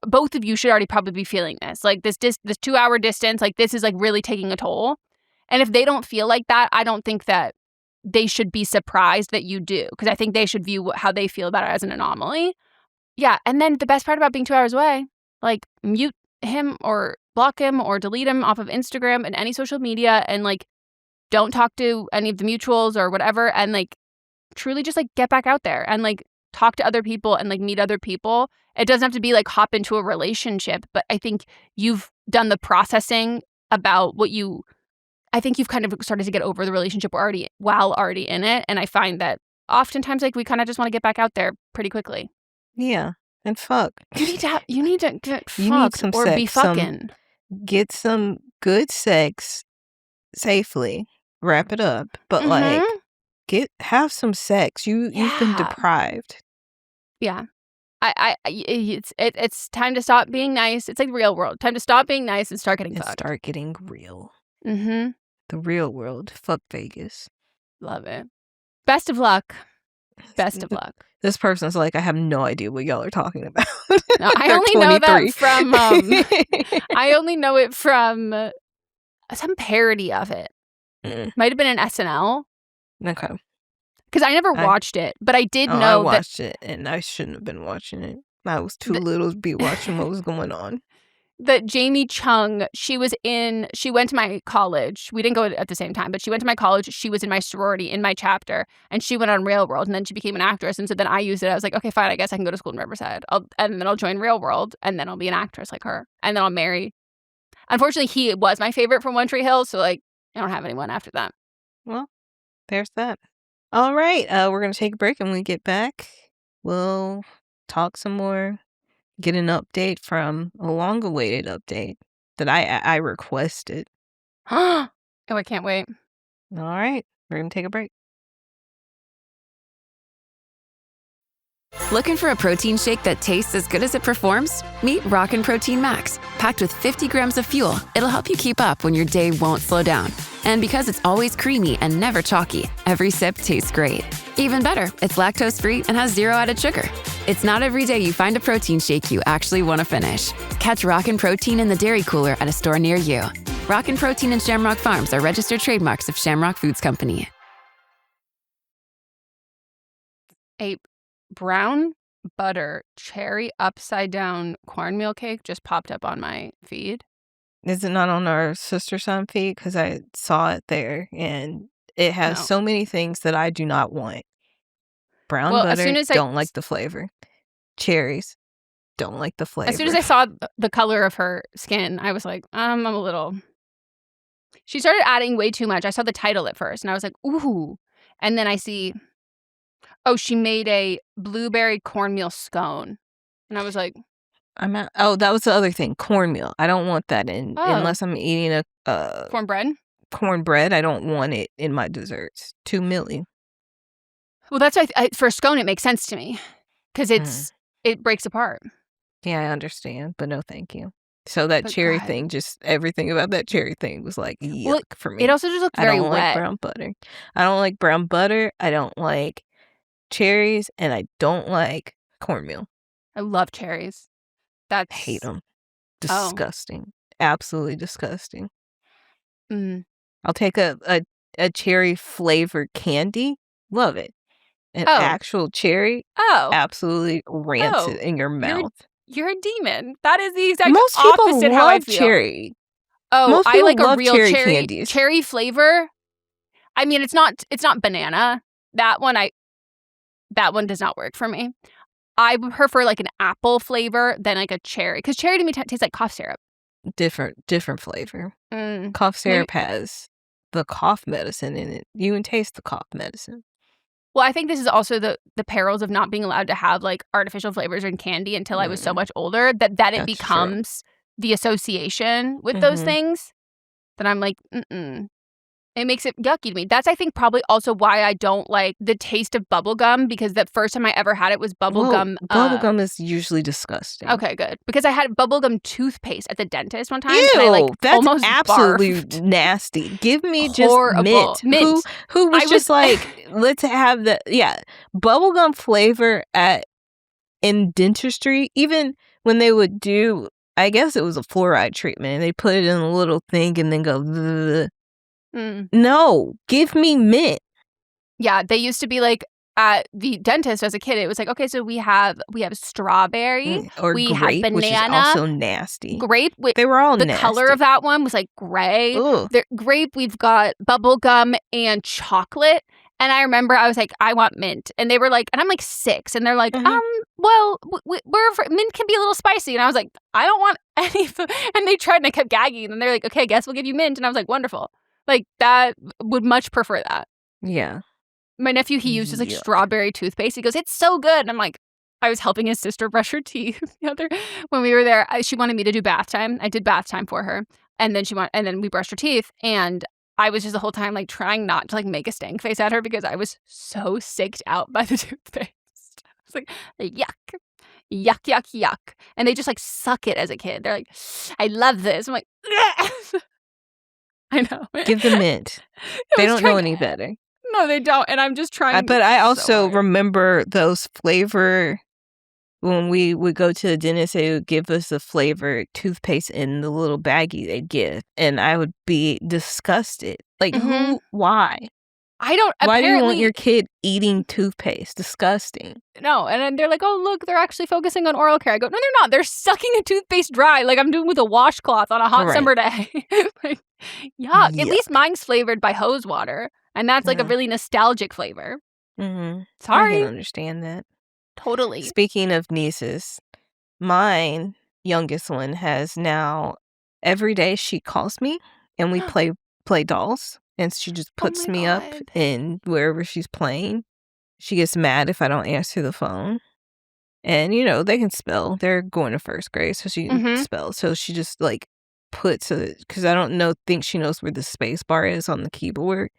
both of you should already probably be feeling this. Like this 2 hour distance, like this is like really taking a toll. And if they don't feel like that, I don't think that they should be surprised that you do, because I think they should view how they feel about it as an anomaly. Yeah, and then the best part about being 2 hours away, like mute him or block him or delete him off of Instagram and any social media, and like don't talk to any of the mutuals or whatever, and like truly just like get back out there and like talk to other people and like meet other people. It doesn't have to be like hop into a relationship, but I think you've done the processing about I think you've kind of started to get over the relationship while already in it, and I find that oftentimes like we kind of just want to get back out there pretty quickly. Yeah, and fuck. You need to get You need fucked some or sex, be fucking. get some good sex, safely, wrap it up, but Mhm. have some sex. You've been Yeah. deprived. Yeah. It's time to stop being nice. It's like real world. Time to stop being nice and start getting And fucked. start getting real. Mm-hmm. The real world. Fuck Vegas. Love it. Best of luck. Best of luck. This person's like, I have no idea what y'all are talking about. No, I They're only know 23. that from I only know it from some parody of it. Might have been an SNL. Okay. Because I never watched it, but I did know I watched it, and I shouldn't have been watching it. I was too little to be watching what was going on. That Jamie Chung, she went to my college. We didn't go at the same time, but she went to my college. She was in my sorority, in my chapter, and she went on Real World, and then she became an actress. And so then I used it. I was like, okay, fine, I guess I can go to school in Riverside. And then I'll join Real World, and then I'll be an actress like her. And then I'll marry. Unfortunately, he was my favorite from One Tree Hill, so I don't have anyone after that. Well, there's that. All right, we're going to take a break, and when we get back, we'll talk some more. Get an update from a long-awaited update that I requested. Oh, I can't wait. All right, we're going to take a break. Looking for a protein shake that tastes as good as it performs? Meet Rockin' Protein Max. Packed with 50 grams of fuel, it'll help you keep up when your day won't slow down. And because it's always creamy and never chalky, every sip tastes great. Even better, it's lactose-free and has 0 added sugar. It's not every day you find a protein shake you actually want to finish. Catch Rockin' Protein in the Dairy Cooler at a store near you. Rockin' Protein and Shamrock Farms are registered trademarks of Shamrock Foods Company. A brown butter cherry upside down cornmeal cake just popped up on my feed. Is it not on our Sister Son feed? Because I saw it there, and it has so many things that I do not want. Brown butter, as soon as don't like the flavor. Cherries, don't like the flavor. As soon as I saw the color of her skin, I was like, I'm a little... She started adding way too much. I saw the title at first, and I was like, ooh. And then I see, she made a blueberry cornmeal scone. And I was like... that was the other thing, cornmeal. I don't want that in, unless I'm eating a... cornbread? Cornbread, I don't want it in my desserts. Too milly. Well, that's why for a scone, it makes sense to me. Because it breaks apart. Yeah, I understand, but no thank you. So that cherry thing, just everything about that cherry thing was like yuck for me. It also just looked very wet. I don't like brown butter. I don't like brown butter. I don't like cherries, and I don't like cornmeal. I love cherries. I hate them. Disgusting. Absolutely disgusting. I'll take a cherry flavored candy. Love it. An actual cherry. Absolutely rancid in your mouth. You're a demon. That is the exact Most people opposite how I feel. Cherry. Most I like love a real candies. Cherry flavor. I mean, it's not banana. That one does not work for me. I prefer like an apple flavor than like a cherry, because cherry to me tastes like cough syrup. Different flavor. Cough syrup has the cough medicine in it. You can taste the cough medicine. Well, I think this is also the perils of not being allowed to have like artificial flavors in candy until I was so much older that it becomes the association with those things that I'm like, It makes it yucky to me. That's, I think, probably also why I don't like the taste of bubble gum, because the first time I ever had it was bubble gum. Bubble gum is usually disgusting. Okay, good. Because I had bubble gum toothpaste at the dentist one time. Ew, and I, that's almost absolutely barfed. nasty. Give me just Horrible. mint. Who was just like, let's have bubble gum flavor in dentistry. Even when they would do, I guess it was a fluoride treatment, and they put it in a little thing and then go, bleh. No, give me mint. Yeah, they used to be like at the dentist as a kid. It was like, okay, so we have strawberry, or we grape, have banana, which is also nasty. Grape, they were all the nasty. color of that one was like gray. Grape, we've got bubble gum and chocolate. And I remember I was like, I want mint, and they were like, and I'm like 6, and they're like, well, mint can be a little spicy, and I was like, I don't want any. And they tried, and I kept gagging, and they're like, okay, I guess we'll give you mint, and I was like, wonderful. Like, that would much prefer that. Yeah. My nephew, he uses like strawberry toothpaste. He goes, it's so good. And I'm like, I was helping his sister brush her teeth when we were there. She wanted me to do bath time. I did bath time for her. And then and then we brushed her teeth. And I was just the whole time like trying not to like make a stank face at her because I was so sicked out by the toothpaste. I was like, yuck, yuck, yuck, yuck. And they just like suck it as a kid. They're like, I love this. I'm like, I know. Give them mint. They don't know any better. No, they don't. And I'm just trying. But I also hard. remember those flavor, when we would go to the dentist, they would give us the flavored toothpaste in the little baggie they'd give. And I would be disgusted. Like, why? I don't. Why do you want your kid eating toothpaste? Disgusting. No. And then they're like, oh, look, they're actually focusing on oral care. I go, no, they're not. They're sucking a toothpaste dry like I'm doing with a washcloth on a hot summer day. Like, yuck. At least mine's flavored by hose water. And that's like a really nostalgic flavor. Mm-hmm. Sorry. I can understand that. Totally. Speaking of nieces, mine youngest one has now, every day she calls me and we play dolls, and she just puts me up in wherever she's playing. She gets mad if I don't answer the phone. And, they can spell. They're going to first grade, so she can spell. So she just, like, puts because I don't think she knows where the space bar is on the keyboard.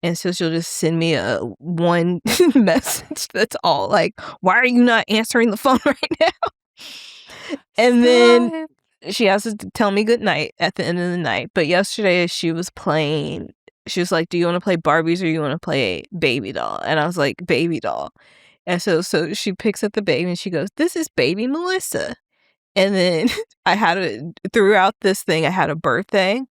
And so she'll just send me one message that's all like, why are you not answering the phone right now? And then she has to tell me good night at the end of the night. But yesterday she was playing, she was like, do you want to play Barbies or you want to play baby doll? And I was like, baby doll. And so she picks up the baby and she goes, this is baby Melissa. And then throughout this thing, I had a birthday.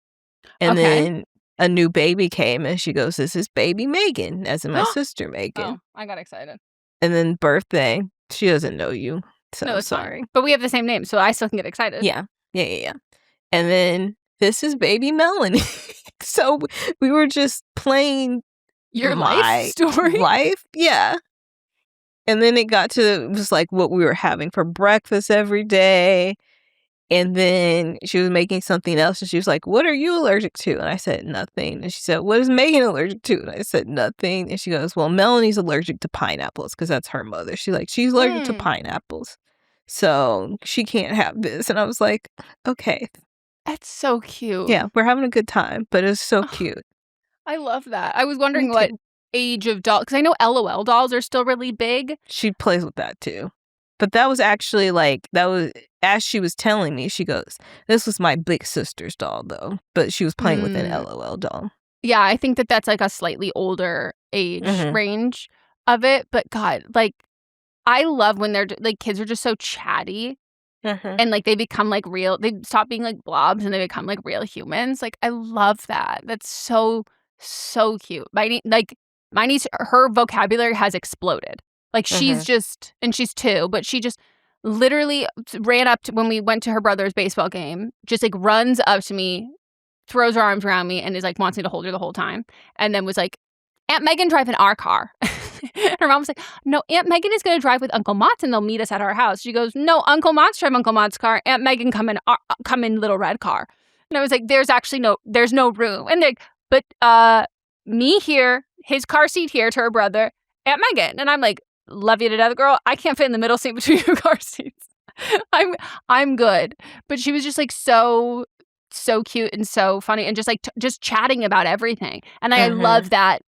And then a new baby came and she goes, this is baby Megan, as in my sister Megan. Oh, I got excited. And then birthday, she doesn't know you. So no, it's sorry. Fine. But we have the same name, so I still can get excited. Yeah. And then this is baby Melanie. So we were just playing your life story. Yeah. And then it was like what we were having for breakfast every day. And then she was making something else and she was like, what are you allergic to? And I said, nothing. And she said, what is Megan allergic to? And I said, nothing. And she goes, well, Melanie's allergic to pineapples because that's her mother. She's allergic to pineapples. So she can't have this. And I was like, okay. That's so cute. Yeah, we're having a good time, but it's so cute. I love that. I was wondering what age of doll, because I know LOL dolls are still really big. She plays with that too. But that was actually as she was telling me, she goes, this was my big sister's doll though. But she was playing with an LOL doll. Yeah, I think that's like a slightly older age range of it. But God, like, I love when they're like, kids are just so chatty. And like they become like real, they stop being like blobs and they become like real humans. Like, I love that. That's so cute. My niece, her vocabulary has exploded. Like she's and she's 2, but she just literally ran up to, when we went to her brother's baseball game, just like runs up to me, throws her arms around me and is like, wants me to hold her the whole time. And then was like, Aunt Megan driving our car. Her mom was like, no, Aunt Megan is going to drive with Uncle Mott's and they'll meet us at our house. She goes, no, Uncle Mott's drive Uncle Mott's car. Aunt Megan come in little red car. And I was like, there's no room. And they're like, but me here, his car seat here to her brother, Aunt Megan. And I'm like, love you to death, girl. I can't fit in the middle seat between your car seats. I'm good. But she was just like so cute and so funny and just like just chatting about everything. And I love that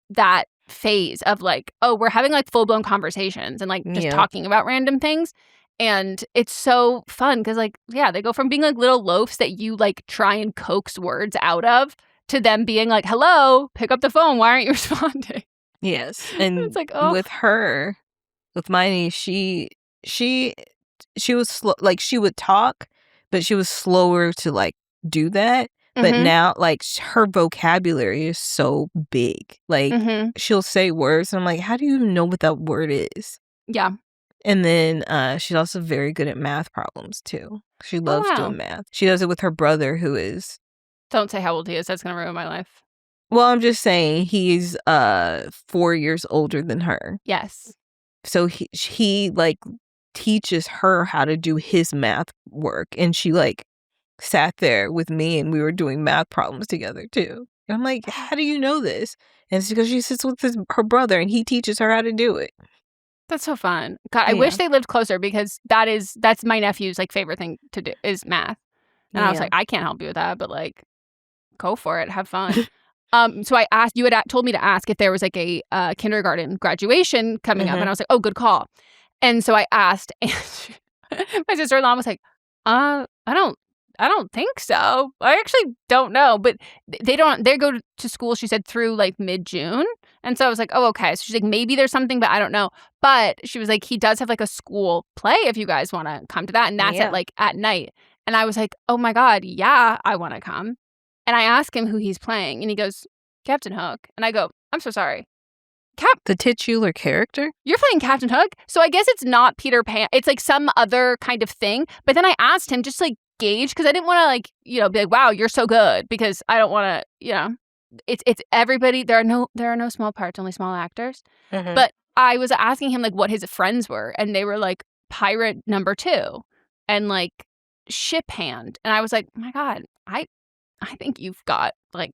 phase of like, oh, we're having like full-blown conversations and like just talking about random things. And it's so fun because like, yeah, they go from being like little loafs that you like try and coax words out of to them being like, hello, pick up the phone. Why aren't you responding? Yes. And it's like, with my niece, she was slow, like she would talk, but she was slower to like do that. But now, like, her vocabulary is so big. Like, she'll say words, and I'm like, how do you even know what that word is? Yeah. And then she's also very good at math problems, too. She loves doing math. She does it with her brother, who is... Don't say how old he is. That's going to ruin my life. Well, I'm just saying he's 4 years older than her. Yes. So he like, teaches her how to do his math work, and she, like, sat there with me and we were doing math problems together too. And I'm like, how do you know this? And it's because she sits with her brother and he teaches her how to do it. That's so fun. God, I wish they lived closer because that's my nephew's like favorite thing to do is math. And I was like, I can't help you with that, but like, go for it. Have fun. So I asked, you had told me to ask if there was like a kindergarten graduation coming up, and I was like, oh, good call. And so I asked, and my sister-in-law was like, I don't think so. I actually don't know, but they go to school, she said, through like mid-June. And so I was like, oh, okay. So she's like, maybe there's something, but I don't know. But she was like, he does have like a school play if you guys want to come to that. And that's at night. And I was like, oh my God, yeah, I want to come. And I asked him who he's playing, and he goes, Captain Hook. And I go, I'm so sorry. The titular character? You're playing Captain Hook? So I guess it's not Peter Pan. It's like some other kind of thing. But then I asked him just like gauge, because I didn't want to like, be like, wow, you're so good, because I don't want to, it's everybody. There are no small parts, only small actors. Mm-hmm. But I was asking him like what his friends were, and they were like pirate number 2 and like ship hand. And I was like, oh my God, I think you've got like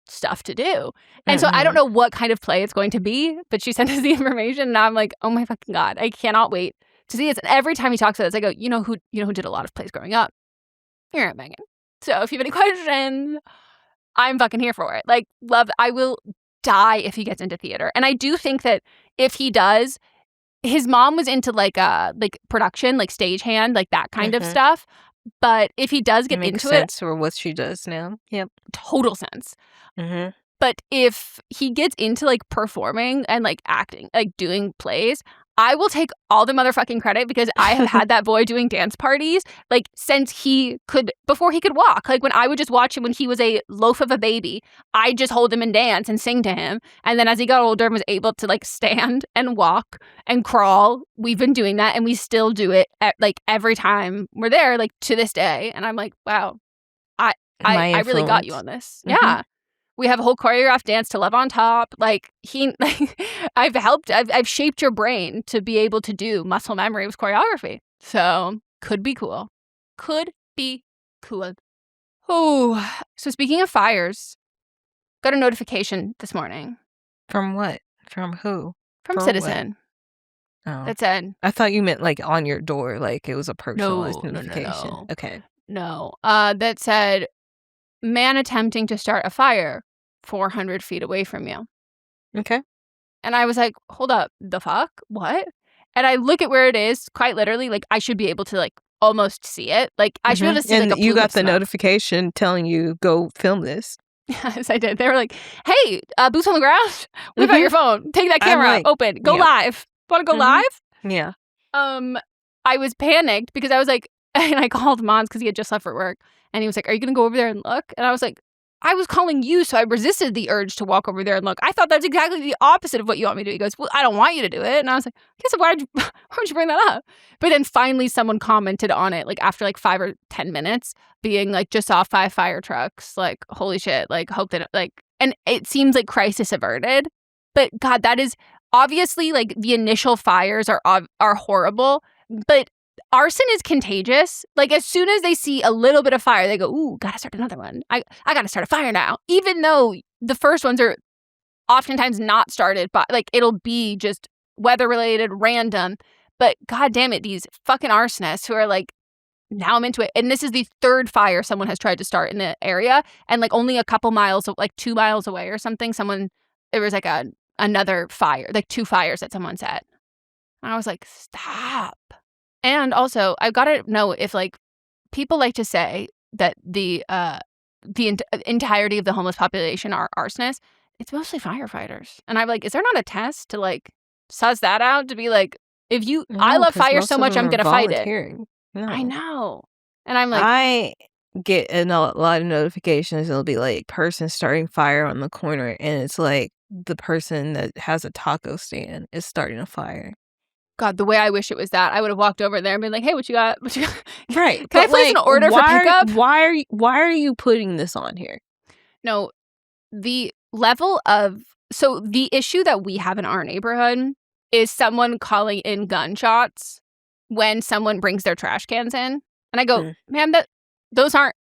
stuff to do. And so I don't know what kind of play it's going to be, but she sent us the information, and I'm like, oh my fucking God, I cannot wait to see this. And every time he talks about this, I go, you know who did a lot of plays growing up? You're at Meghan. So if you have any questions, I'm fucking here for it. Like, I will die if he gets into theater. And I do think that if he does, his mom was into like production, like stagehand, like that kind of stuff. But if he does get into sense for what she does now. Yep. Total sense. Mm-hmm. But if he gets into like performing and like acting, like doing plays, I will take all the motherfucking credit, because I have had that boy doing dance parties like since before he could walk. Like when I would just watch him when he was a loaf of a baby, I'd just hold him and dance and sing to him. And then as he got older and was able to like stand and walk and crawl, we've been doing that, and we still do it like every time we're there, like to this day. And I'm like, wow, I really got you on this. Mm-hmm. Yeah. We have a whole choreographed dance to Love on Top. Like I've shaped your brain to be able to do muscle memory with choreography. So could be cool. Could be cool. Oh, so speaking of fires, got a notification this morning. From what? From who? From Citizen. Oh. That said, I thought you meant like on your door, like it was a personalized notification. No. Okay. No. That said, man attempting to start a fire 400 feet away from you. Okay. And I was like, hold up, the fuck? What? And I look at where it is, quite literally, like I should be able to like almost see it. Like I should be able to see like a plume you got of the smoke. Notification telling you go film this. Yes, I did. They were like, hey, boots on the ground, whip out your phone, take that camera, open, go live. Want to go live? Yeah. I was panicked because I was like, and I called Mons because he had just left for work, and he was like, are you going to go over there and look? And I was like, I was calling you, so I resisted the urge to walk over there and look. I thought that's exactly the opposite of what you want me to do. He goes, well, I don't want you to do it. And I was like, I guess why would you bring that up? But then finally someone commented on it, like after like 5 or 10 minutes, being like, just saw 5 fire trucks. Like, holy shit. Like, hope that like, and it seems like crisis averted. But God, that is obviously like the initial fires are horrible, but arson is contagious. Like as soon as they see a little bit of fire, they go, ooh, gotta start another one. I gotta start a fire now. Even though the first ones are oftentimes not started by, like it'll be just weather related, random. But God damn it, these fucking arsonists who are like, now I'm into it. And this is the 3rd fire someone has tried to start in the area. And like only a couple miles, like 2 miles away or something, there was like another fire, like 2 fires that someone said. And I was like, stop. And also, I've got to know if, like, people like to say that the entirety of the homeless population are arsonists. It's mostly firefighters. And I'm like, is there not a test to, like, suss that out? To be like, I love fire so much, I'm going to fight it. No. I know. And I'm like, I get a lot of notifications. It'll be like, person starting fire on the corner. And it's like, the person that has a taco stand is starting a fire. God, the way I wish it was that, I would have walked over there and been like, hey, what you got? What you got? Right. Can I place an order for pickup? Why are you putting this on here? No, the level of... So the issue that we have in our neighborhood is someone calling in gunshots when someone brings their trash cans in. And I go, man, those aren't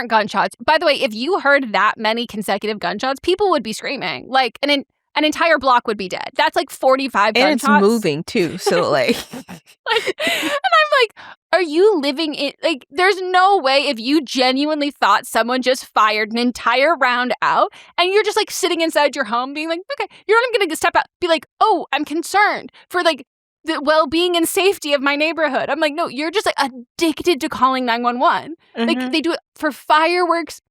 gunshots. By the way, if you heard that many consecutive gunshots, people would be screaming. Like, an entire block would be dead. That's like 45 gunshots. And it's moving too, so like... and I'm like, are you living in, like, there's no way if you genuinely thought someone just fired an entire round out and you're just, like, sitting inside your home being like, okay, you're not going to step out, be like, oh, I'm concerned for, like, the well-being and safety of my neighborhood. I'm like, no, you're just, like, addicted to calling 911. Like, they do it for fireworks,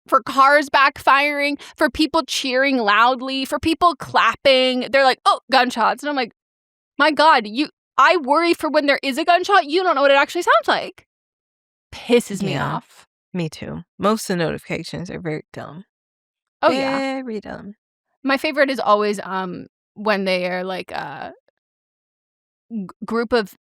for cars backfiring, for people cheering loudly, for people clapping. They're like, oh, gunshots. And I'm like, my God, I worry for when there is a gunshot, you don't know what it actually sounds like. Pisses me off. Me too. Most of the notifications are very dumb. Oh, yeah. Very dumb. My favorite is always when they are like group of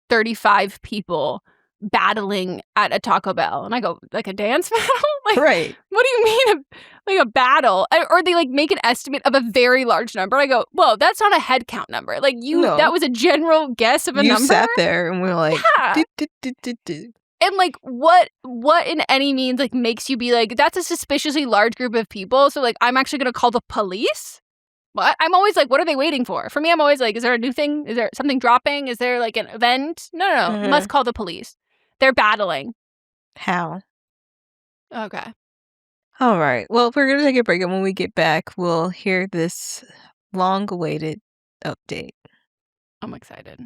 35 people battling at a Taco Bell. And I go, like a dance battle? Like, right. What do you mean like a battle? Or they like make an estimate of a very large number. I go, whoa, that's not a head count number. Like that was a general guess of a number. You sat there and we were like, yeah. And like what in any means like makes you be like, that's a suspiciously large group of people. So like I'm actually gonna call the police? What? I'm always like, what are they waiting for? For me, I'm always like, is there a new thing? Is there something dropping? Is there like an event? No. Must call the police. They're battling. How? Okay. All right. Well, we're going to take a break, and when we get back, we'll hear this long-awaited update. I'm excited.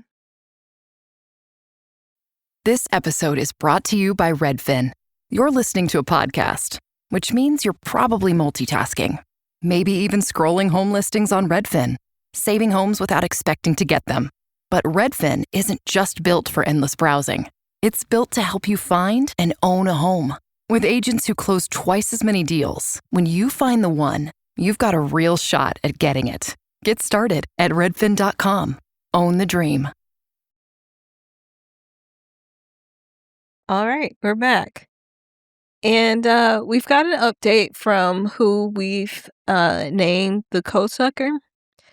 This episode is brought to you by Redfin. You're listening to a podcast, which means you're probably multitasking. Maybe even scrolling home listings on Redfin, saving homes without expecting to get them. But Redfin isn't just built for endless browsing. It's built to help you find and own a home. With agents who close twice as many deals, when you find the one, you've got a real shot at getting it. Get started at redfin.com. Own the dream. All right, we're back. And we've got an update from who we've named the co-sucker.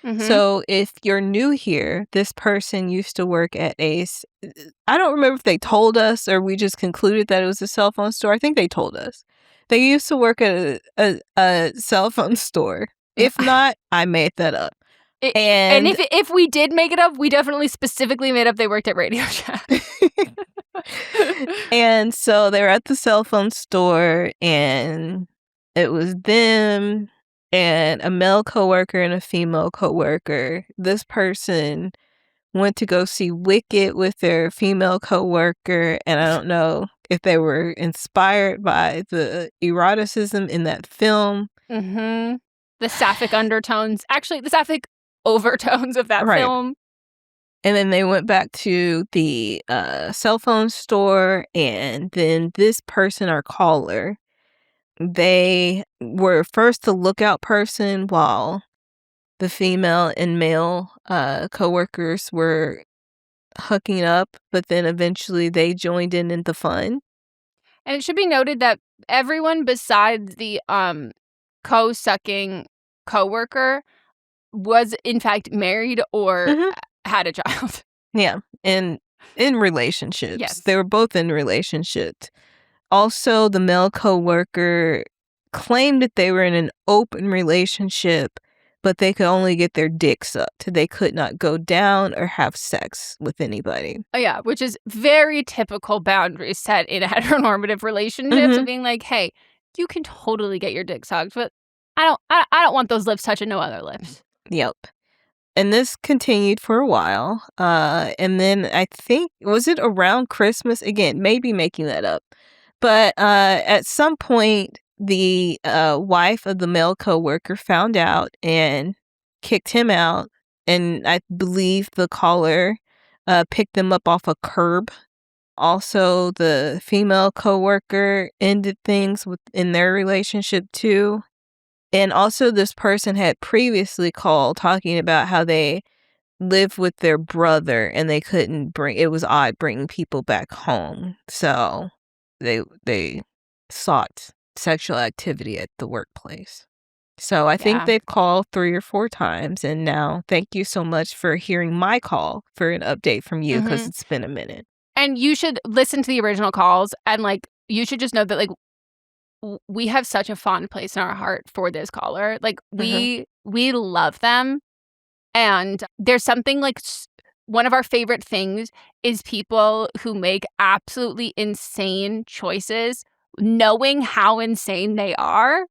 Mm-hmm. So if you're new here, this person used to work at I don't remember if they told us or we just concluded that it was a cell phone store. I think they told us. They used to work at a cell phone store. If not, I made that up. And if we did make it up, we definitely specifically made up they worked at Radio Shack. And so they were at the cell phone store, and it was them and a male coworker and a female coworker. This person went to go see Wicked with their female coworker, and I don't know if they were inspired by the eroticism in that film. Mm-hmm. The sapphic undertones. Actually, the sapphic overtones of that film. And then they went back to the cell phone store, and then this person, our caller, they were first the lookout person while the female and male coworkers were hooking up, but then eventually they joined in the fun. And it should be noted that everyone besides the co-sucking coworker was in fact married or had a child. Yeah, and in relationships. Yes. They were both in relationships. Also, the male coworker claimed that they were in an open relationship, but they could only get their dick sucked. They could not go down or have sex with anybody. Oh, yeah, which is very typical boundaries set in heteronormative relationships of being like, hey, you can totally get your dick sucked, but I don't want those lips touching no other lips. Yep. And this continued for a while. And then I think, was it around Christmas? Again, maybe making that up. But at some point, the wife of the male coworker found out and kicked him out. And I believe the caller picked them up off a curb. Also, the female coworker ended things in their relationship too. And also, this person had previously called talking about how they lived with their brother and they couldn't it was odd bringing people back home. So they sought sexual activity at the workplace. So I think they've called 3 or 4 times. And now, thank you so much for hearing my call for an update from you, because it's been a minute. And you should listen to the original calls, and like you should just know that like we have such a fond place in our heart for this caller. Like we love them, and there's something like one of our favorite things is people who make absolutely insane choices, knowing how insane they are,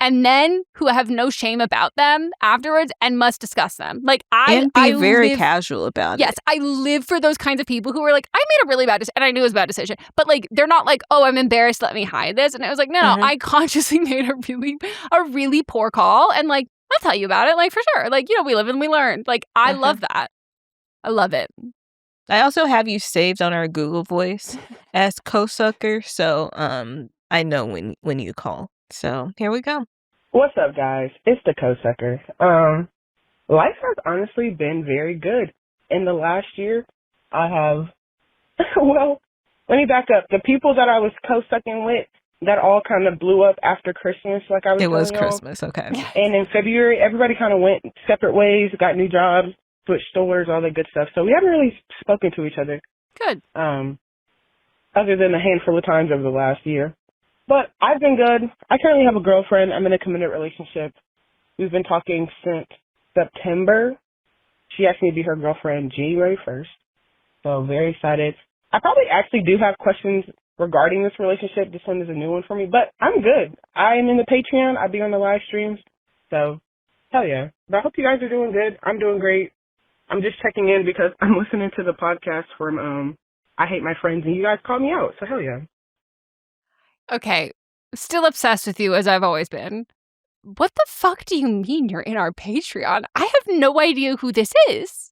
and then who have no shame about them afterwards and must discuss them. Like, And be very casual about it. Yes, I live for those kinds of people who are like, I made a really bad decision, and I knew it was a bad decision. But, like, they're not like, oh, I'm embarrassed, let me hide this. And I was like, no, I consciously made a really poor call. And, like, I'll tell you about it, like, for sure. Like, we live and we learn. Like, I love that. I love it. I also have you saved on our Google Voice as co-sucker, so I know when you call. So here we go. What's up, guys? It's the co-sucker. Life has honestly been very good. In the last year, I have, well, let me back up. The people that I was co-sucking with, that all kind of blew up after Christmas, like I was telling y'all. It was Christmas, okay. And in February, everybody kind of went separate ways, got new jobs, switched stores, all that good stuff. So we haven't really spoken to each other. Good. Other than a handful of times over the last year. But I've been good. I currently have a girlfriend. I'm in a committed relationship. We've been talking since September. She asked me to be her girlfriend January 1st. So very excited. I probably actually do have questions regarding this relationship. This one is a new one for me. But I'm good. I am in the Patreon. I'll be on the live streams. So, hell yeah. But I hope you guys are doing good. I'm doing great. I'm just checking in because I'm listening to the podcast from I Hate My Friends, and you guys called me out. So, hell yeah. Okay, still obsessed with you as I've always been. What the fuck do you mean you're in our Patreon? I have no idea who this is.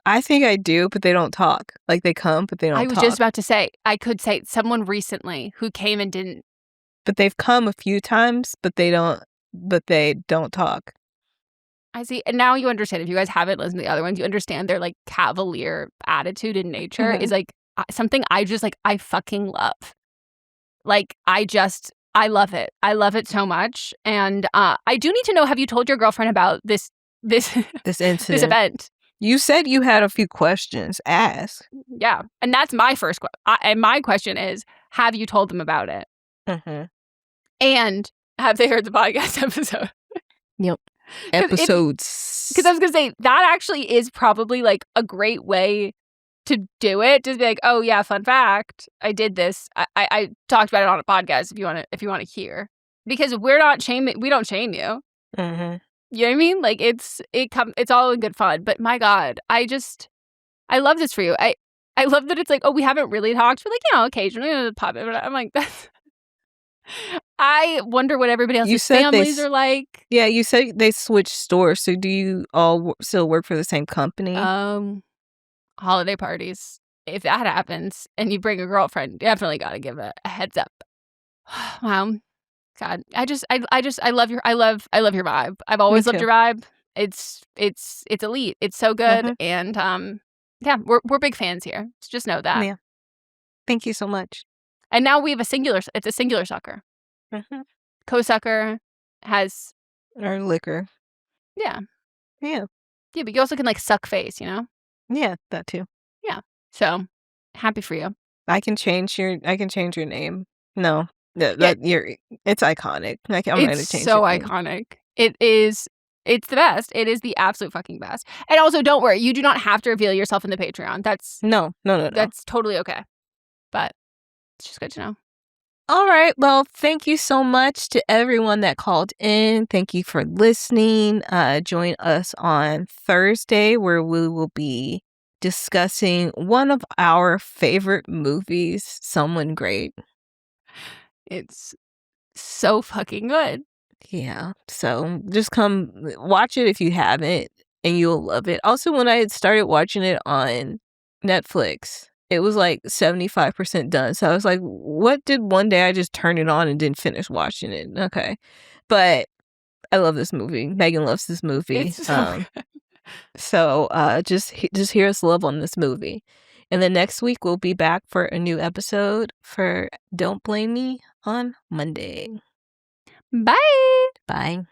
I think I do, but they don't talk. Like, they come, but they don't talk. I was just about to say, I could say someone recently who came and didn't. But they've come a few times, but they don't talk. I see. And now you understand. If you guys haven't listened to the other ones, you understand their, like, cavalier attitude in nature is, like, something I just, like, I fucking love. Like, I love it. I love it so much. And I do need to know, have you told your girlfriend about this incident, this event? You said you had a few questions. Ask. Yeah. And that's my first question. And my question is, have you told them about it? Mm-hmm. And have they heard the podcast episode? Yep. Episodes. Because I was going to say, that actually is probably, like, a great way to do it. Just be like, oh yeah, fun fact, I did this. I talked about it on a podcast if you want to hear. Because we don't shame you. Mm-hmm. You know what I mean? Like, it's all in good fun. But my God, I love this for you. I love that it's like, oh, we haven't really talked, but, like, occasionally pop it. I'm like, that's. I wonder what everybody else's families are like. Yeah, you said they switched stores. So do you all still work for the same company? Holiday parties. If that happens and you bring a girlfriend, definitely got to give a heads up. Wow. God, I love your vibe. I've always loved your vibe. It's elite. It's so good. And yeah, we're big fans here. So just know that. Yeah. Thank you so much. And now we have it's a singular sucker. Mm-hmm. Co-sucker has our liquor. Yeah. Yeah. Yeah, but you also can, like, suck face, you know? Yeah, that too. Yeah. So happy for you. I can change your name. No. It's iconic. I'm gonna change it. It's so iconic. It's the best. It is the absolute fucking best. And also, don't worry, you do not have to reveal yourself in the Patreon. That's no. That's totally okay. But it's just good to know. All right. Well, thank you so much to everyone that called in. Thank you for listening. Join us on Thursday where we will be discussing one of our favorite movies, Someone Great. It's so fucking good. Yeah. So just come watch it if you haven't, and you'll love it. Also, when I had started watching it on Netflix, it was like 75% done. So I was like, what did one day I just turn it on and didn't finish watching it? Okay. But I love this movie. Megan loves this movie. It's so good. So just hear us love on this movie. And then next week we'll be back for a new episode for Don't Blame Me on Monday. Bye. Bye.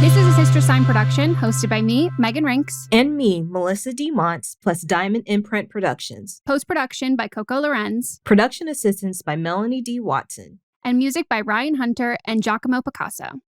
This is a Sister Sign production hosted by me, Megan Rinks. And me, Melissa D. Montz, plus Diamond Imprint Productions. Post-production by Coco Lorenz. Production assistance by Melanie D. Watson. And music by Ryan Hunter and Giacomo Picasso.